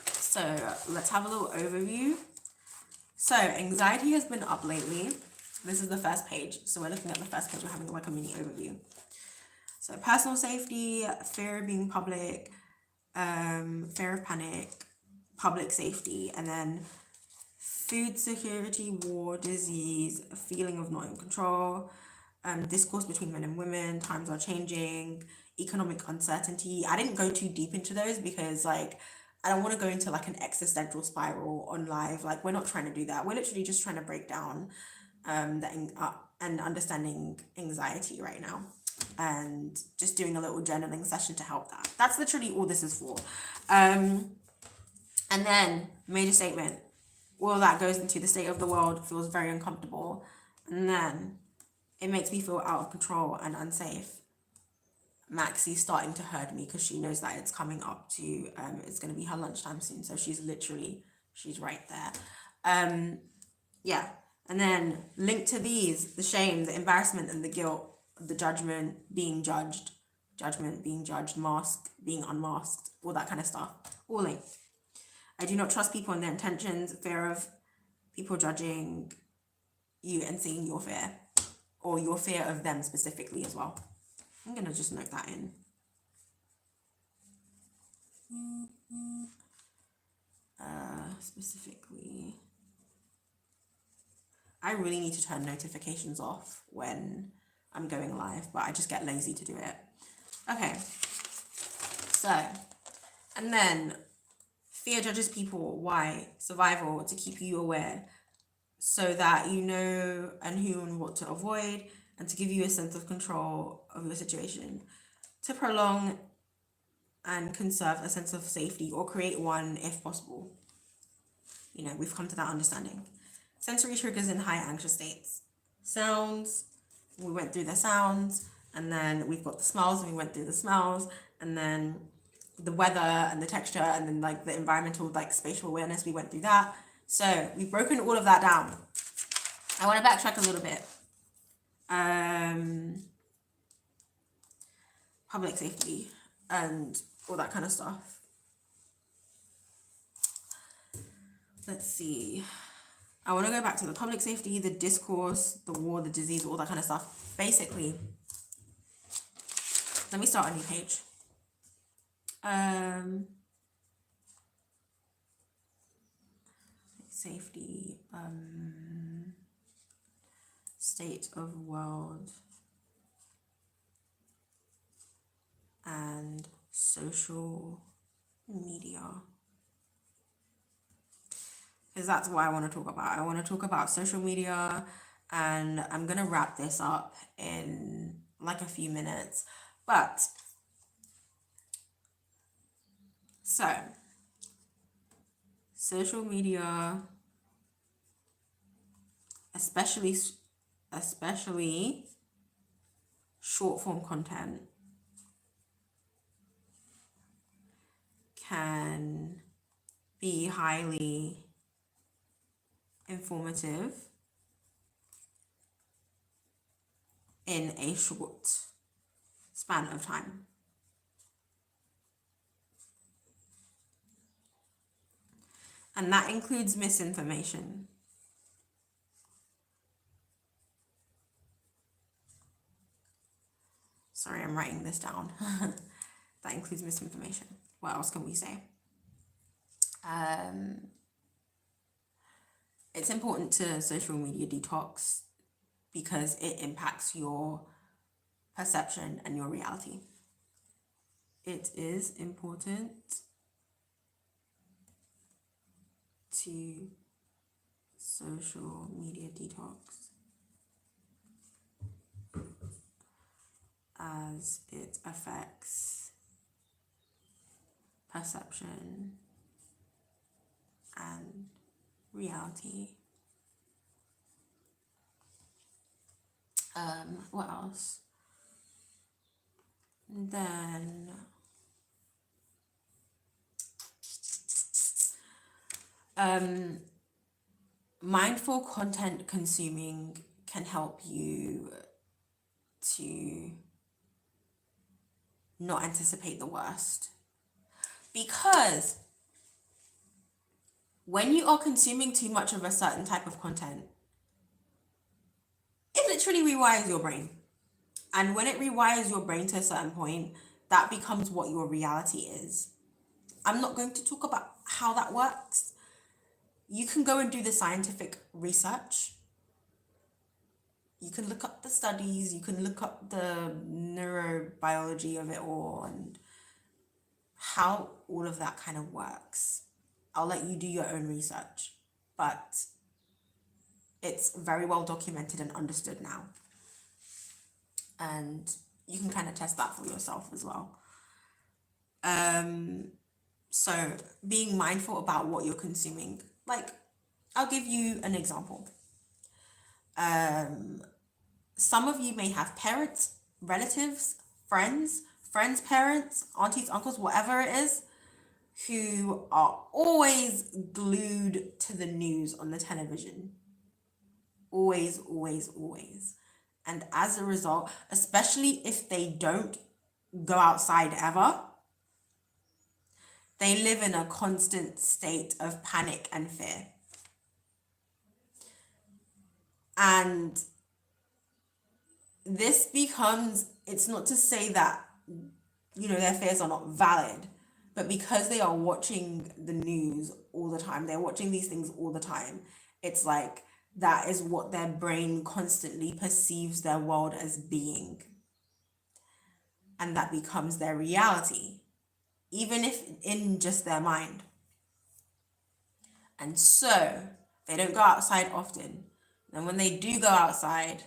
Speaker 1: So let's have a little overview. So anxiety has been up lately. This is the first page. So we're looking at the first page. We're having like a mini overview. So personal safety, fear of being public, fear of panic, public safety, and then food security, war, disease, a feeling of not in control, discourse between men and women, times are changing, economic uncertainty. I didn't go too deep into those because like I don't want to go into like an existential spiral on live. Like we're not trying to do that. We're literally just trying to break down and understanding anxiety right now and just doing a little journaling session to help that. That's literally all this is for. And then major statement. All that goes into the state of the world feels very uncomfortable. And then it makes me feel out of control and unsafe. Maxie's starting to herd me because she knows that it's coming up to it's going to be her lunchtime soon, so she's right there. Yeah. And then linked to these, the shame, the embarrassment, and the guilt, the judgment, being judged, masked, being unmasked, all that kind of stuff, all linked. I do not trust people and their intentions, fear of people judging you and seeing your fear, or your fear of them specifically as well. I'm gonna just note that in. Specifically. I really need to turn notifications off when I'm going live, but I just get lazy to do it. Okay, so, and then fear judges people. Why? Survival, to keep you aware so that you know and who and what to avoid, and to give you a sense of control of your situation, to prolong and conserve a sense of safety or create one if possible. You know, we've come to that understanding. Sensory triggers in high anxious states. Sounds, we went through the sounds, and then we've got the smells, and we went through the smells, and then the weather and the texture, and then like the environmental, like spatial awareness, we went through that. So we've broken all of that down. I want to backtrack a little bit. Public safety and all that kind of stuff. Let's see. I want to go back to the public safety, the discourse, the war, the disease, all that kind of stuff. Basically, let me start a new page. Safety, state of world and social media. Because that's what I want to talk about. I want to talk about social media, and I'm going to wrap this up in like a few minutes. But, so, social media, especially short form content, can be highly informative in a short span of time. And that includes misinformation. Sorry, I'm writing this down. That includes misinformation. What else can we say? It's important to social media detox because it impacts your perception and your reality. It is important to social media detox as it affects perception and reality. What else? Then mindful content consuming can help you to not anticipate the worst. Because when you are consuming too much of a certain type of content, it literally rewires your brain. And when it rewires your brain to a certain point, that becomes what your reality is. I'm not going to talk about how that works. You can go and do the scientific research. You can look up the studies, you can look up the neurobiology of it all and how all of that kind of works. I'll let you do your own research, but it's very well documented and understood now. And you can kind of test that for yourself as well. So being mindful about what you're consuming. Like, I'll give you an example. Some of you may have parents, relatives, friends, parents, aunties, uncles, whatever it is, who are always glued to the news on the television. Always, always, always. And as a result, especially if they don't go outside ever, they live in a constant state of panic and fear. And this becomes, it's not to say that, their fears are not valid, but because they are watching the news all the time, they're watching these things all the time, it's like that is what their brain constantly perceives their world as being. And that becomes their reality, even if in just their mind. And so they don't go outside often. And when they do go outside,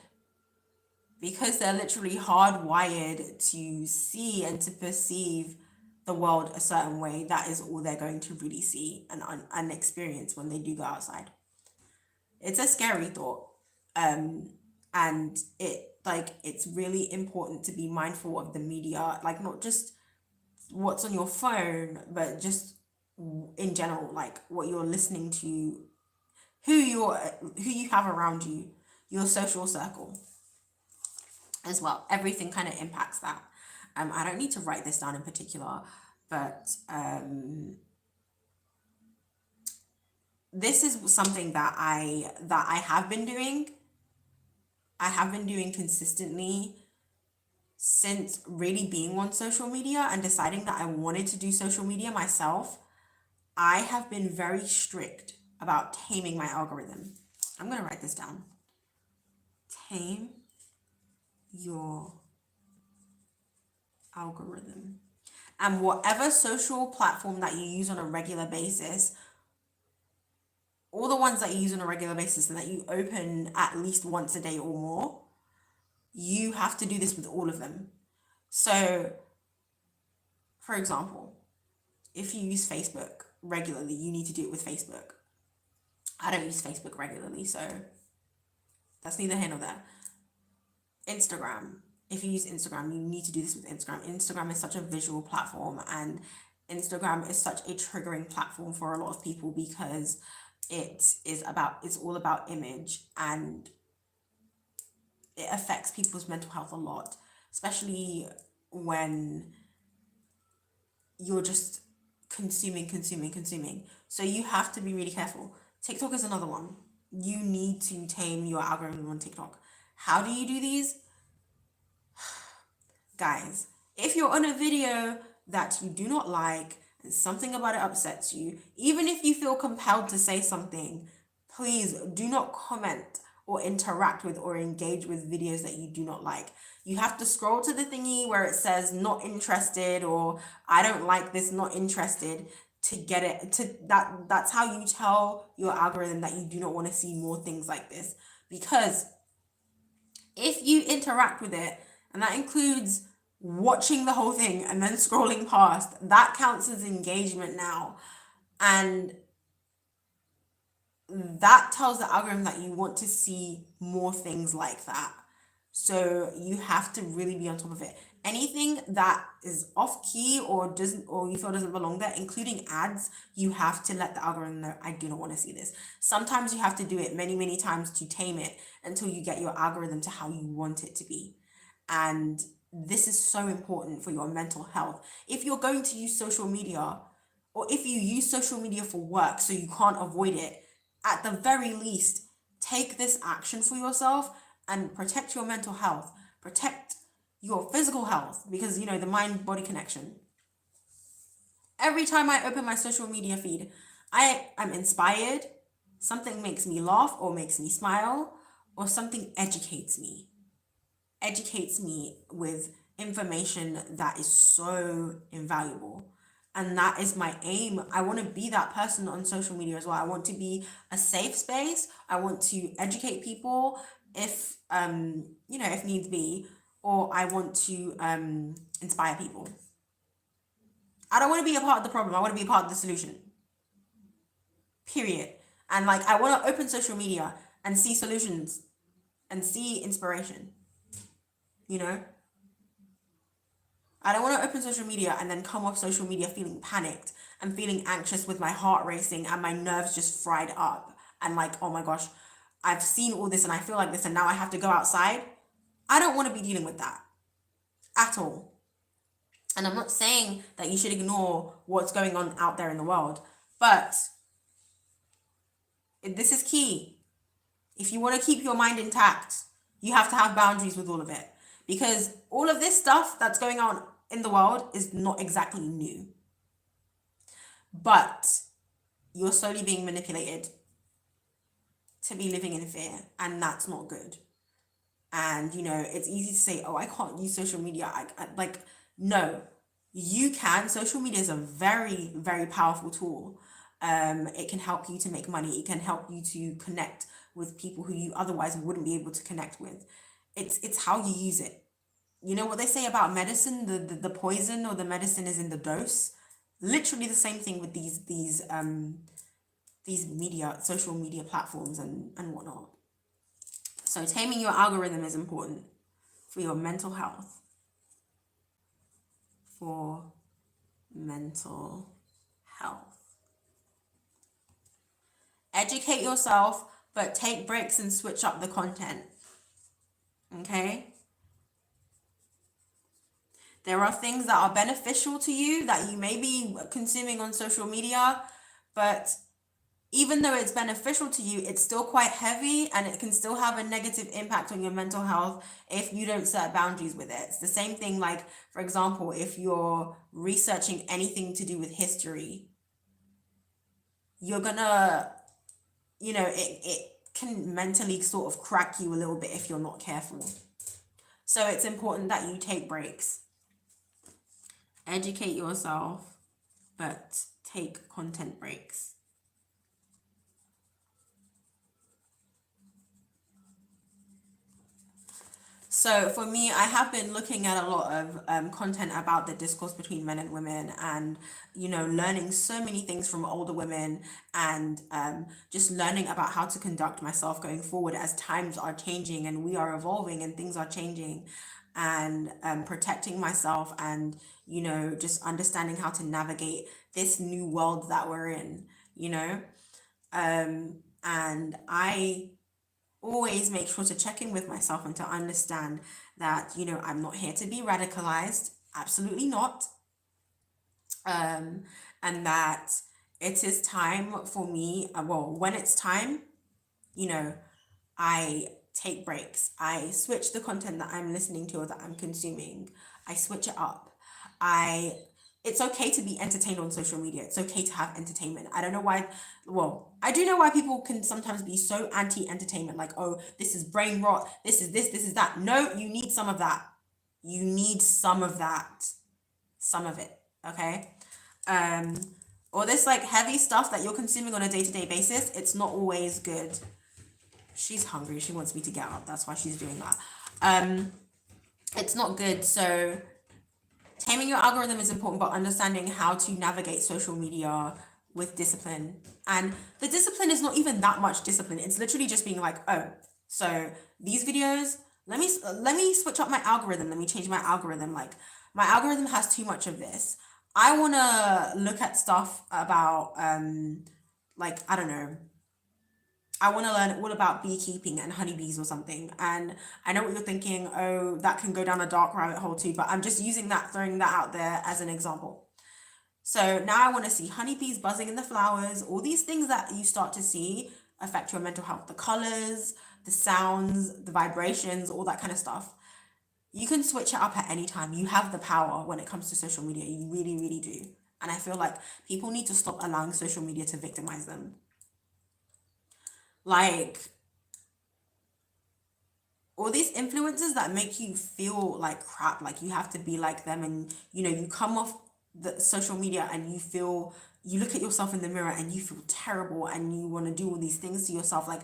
Speaker 1: because they're literally hardwired to see and to perceive the world a certain way, that is all they're going to really see and experience when they do go outside. It's a scary thought. And it's really important to be mindful of the media, like not just what's on your phone, but just in general, like what you're listening to, who you have around you, your social circle as well. Everything kind of impacts that. I don't need to write this down in particular, but this is something that I have been doing. I have been doing consistently since really being on social media and deciding that I wanted to do social media myself. I have been very strict about taming my algorithm. I'm going to write this down. Tame your algorithm. And whatever social platform that you use on a regular basis, all the ones that you use on a regular basis and that you open at least once a day or more, you have to do this with all of them. So, for example, if you use Facebook regularly, you need to do it with Facebook. I don't use Facebook regularly, so that's neither here nor there. Instagram. If you use Instagram, you need to do this with Instagram. Instagram is such a visual platform, and Instagram is such a triggering platform for a lot of people because it's all about image, and it affects people's mental health a lot, especially when you're just consuming. So you have to be really careful. TikTok is another one. You need to tame your algorithm on TikTok. How do you do these? Guys, if you're on a video that you do not like and something about it upsets you, even if you feel compelled to say something, please do not comment or interact with or engage with videos that you do not like. You have to scroll to the thingy where it says not interested or I don't like this, not interested, to get it to that's how you tell your algorithm that you do not want to see more things like this. Because if you interact with it, and that includes watching the whole thing and then scrolling past, that counts as engagement now. And that tells the algorithm that you want to see more things like that. So you have to really be on top of it. Anything that is off key or you feel doesn't belong there, including ads, you have to let the algorithm know, I do not want to see this. Sometimes you have to do it many times to tame it until you get your algorithm to how you want it to be. And this is so important for your mental health. If you're going to use social media, or if you use social media for work so you can't avoid it, at the very least, take this action for yourself and protect your mental health, protect your physical health, because the mind-body connection. Every time I open my social media feed, I am inspired, something makes me laugh or makes me smile, or something educates me with information that is so invaluable. And that is my aim. I want to be that person on social media as well. I want to be a safe space. I want to educate people if if needs be, or I want to inspire people. I don't want to be a part of the problem. I want to be a part of the solution. Period. And I want to open social media and see solutions and see inspiration. I don't want to open social media and then come off social media feeling panicked and feeling anxious with my heart racing and my nerves just fried up and oh my gosh, I've seen all this and I feel like this and now I have to go outside. I don't want to be dealing with that at all. And I'm not saying that you should ignore what's going on out there in the world, but this is key. If you want to keep your mind intact, you have to have boundaries with all of it, because all of this stuff that's going on in the world is not exactly new. But you're slowly being manipulated. to be living in fear, and that's not good. And it's easy to say, oh, I can't use social media. Like, no, you can. Social media is a very, very powerful tool. It can help you to make money. It can help you to connect with people who you otherwise wouldn't be able to connect with. It's how you use it. You know what they say about medicine, the poison or the medicine is in the dose. Literally the same thing with these social media platforms and whatnot. So taming your algorithm is important for your mental health. For mental health. Educate yourself, but take breaks and switch up the content. Okay? There are things that are beneficial to you that you may be consuming on social media, but even though it's beneficial to you, it's still quite heavy and it can still have a negative impact on your mental health if you don't set boundaries with it. It's the same thing, like, for example, if you're researching anything to do with history, you're gonna, it can mentally sort of crack you a little bit if you're not careful. So it's important that you take breaks. Educate yourself, but take content breaks. So for me, I have been looking at a lot of content about the discourse between men and women, and learning so many things from older women, and just learning about how to conduct myself going forward as times are changing and we are evolving and things are changing, and protecting myself, and just understanding how to navigate this new world that we're in. And I always make sure to check in with myself and to understand that, I'm not here to be radicalized. Absolutely not. And that it is time for me, when it's time, I take breaks. I switch the content that I'm listening to or that I'm consuming. I switch it up. It's okay to be entertained on social media. It's okay to have entertainment. I don't know why. Well, I do know why people can sometimes be so anti-entertainment, like, oh, this is brain rot, this is that. No, you need some of that. You need some of that. Some of it, okay? Or this like heavy stuff that you're consuming on a day-to-day basis, it's not always good. She's hungry. She wants me to get up. That's why she's doing that. It's not good. So taming your algorithm is important, but understanding how to navigate social media with discipline. And the discipline is not even that much discipline. It's literally just being like, oh, so these videos, let me switch up my algorithm. Let me change my algorithm. Like, my algorithm has too much of this. I want to look at stuff about, like, I don't know, I want to learn all about beekeeping and honeybees or something. And I know what you're thinking, oh, that can go down a dark rabbit hole too, but I'm just throwing that out there as an example. So now I want to see honeybees buzzing in the flowers, all these things that you start to see affect your mental health, the colors, the sounds, the vibrations, all that kind of stuff. You can switch it up at any time. You have the power when it comes to social media. You really, really do. And I feel like people need to stop allowing social media to victimize them. Like, all these influencers that make you feel like crap, like you have to be like them, and you come off the social media and you look at yourself in the mirror and you feel terrible and you want to do all these things to yourself. Like,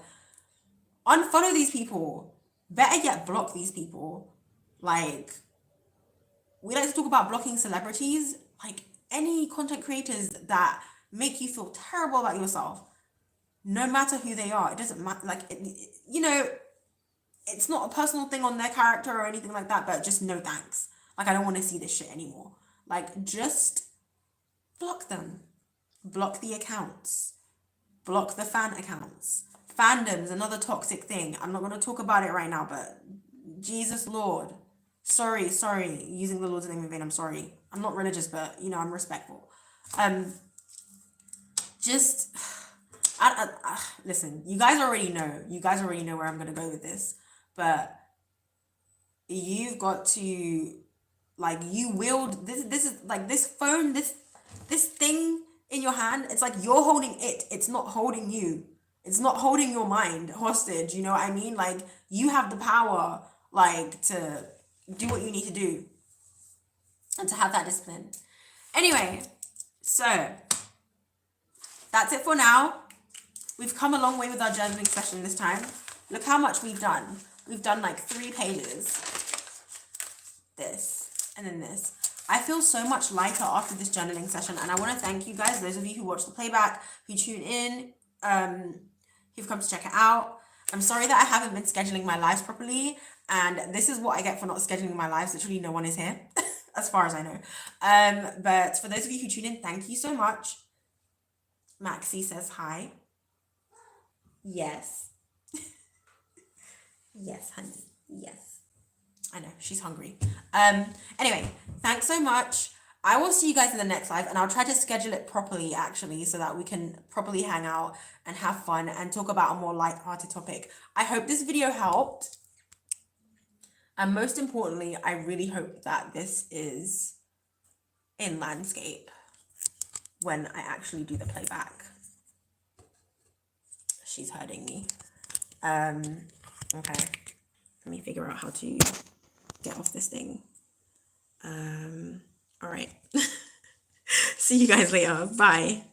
Speaker 1: unfollow these people. Better yet, block these people. Like, we like to talk about blocking celebrities. Like, any content creators that make you feel terrible about yourself, no matter who they are, it doesn't matter. Like, it's not a personal thing on their character or anything like that, but just no thanks. Like, I don't want to see this shit anymore. Like, just block them. Block the accounts. Block the fan accounts. Fandom's another toxic thing. I'm not going to talk about it right now, but Jesus Lord. Sorry, using the Lord's name in vain, I'm sorry. I'm not religious, but, I'm respectful. Just... listen, you guys already know where I'm gonna go with this, but you've got to, like, you wield this is like this phone, this thing in your hand. It's like you're holding it. It's not holding you. It's not holding your mind hostage, you know what I mean? Like, you have the power, like, to do what you need to do and to have that discipline. Anyway, so that's it for now. We've come a long way with our journaling session this time. Look how much we've done. We've done like 3 pages. This, and then this. I feel so much lighter after this journaling session, and I want to thank you guys, those of you who watch the playback, who tune in, who've come to check it out. I'm sorry that I haven't been scheduling my lives properly, and this is what I get for not scheduling my lives. Literally no one is here, as far as I know. But for those of you who tune in, thank you so much. Maxie says hi. Yes. Yes, honey. Yes. I know, she's hungry. Anyway, thanks so much. I will see you guys in the next live, and I'll try to schedule it properly, actually, so that we can properly hang out and have fun and talk about a more light-hearted topic. I hope this video helped. And most importantly, I really hope that this is in landscape when I actually do the playback. She's hurting me. Okay. Let me figure out how to get off this thing. All right. See you guys later. Bye.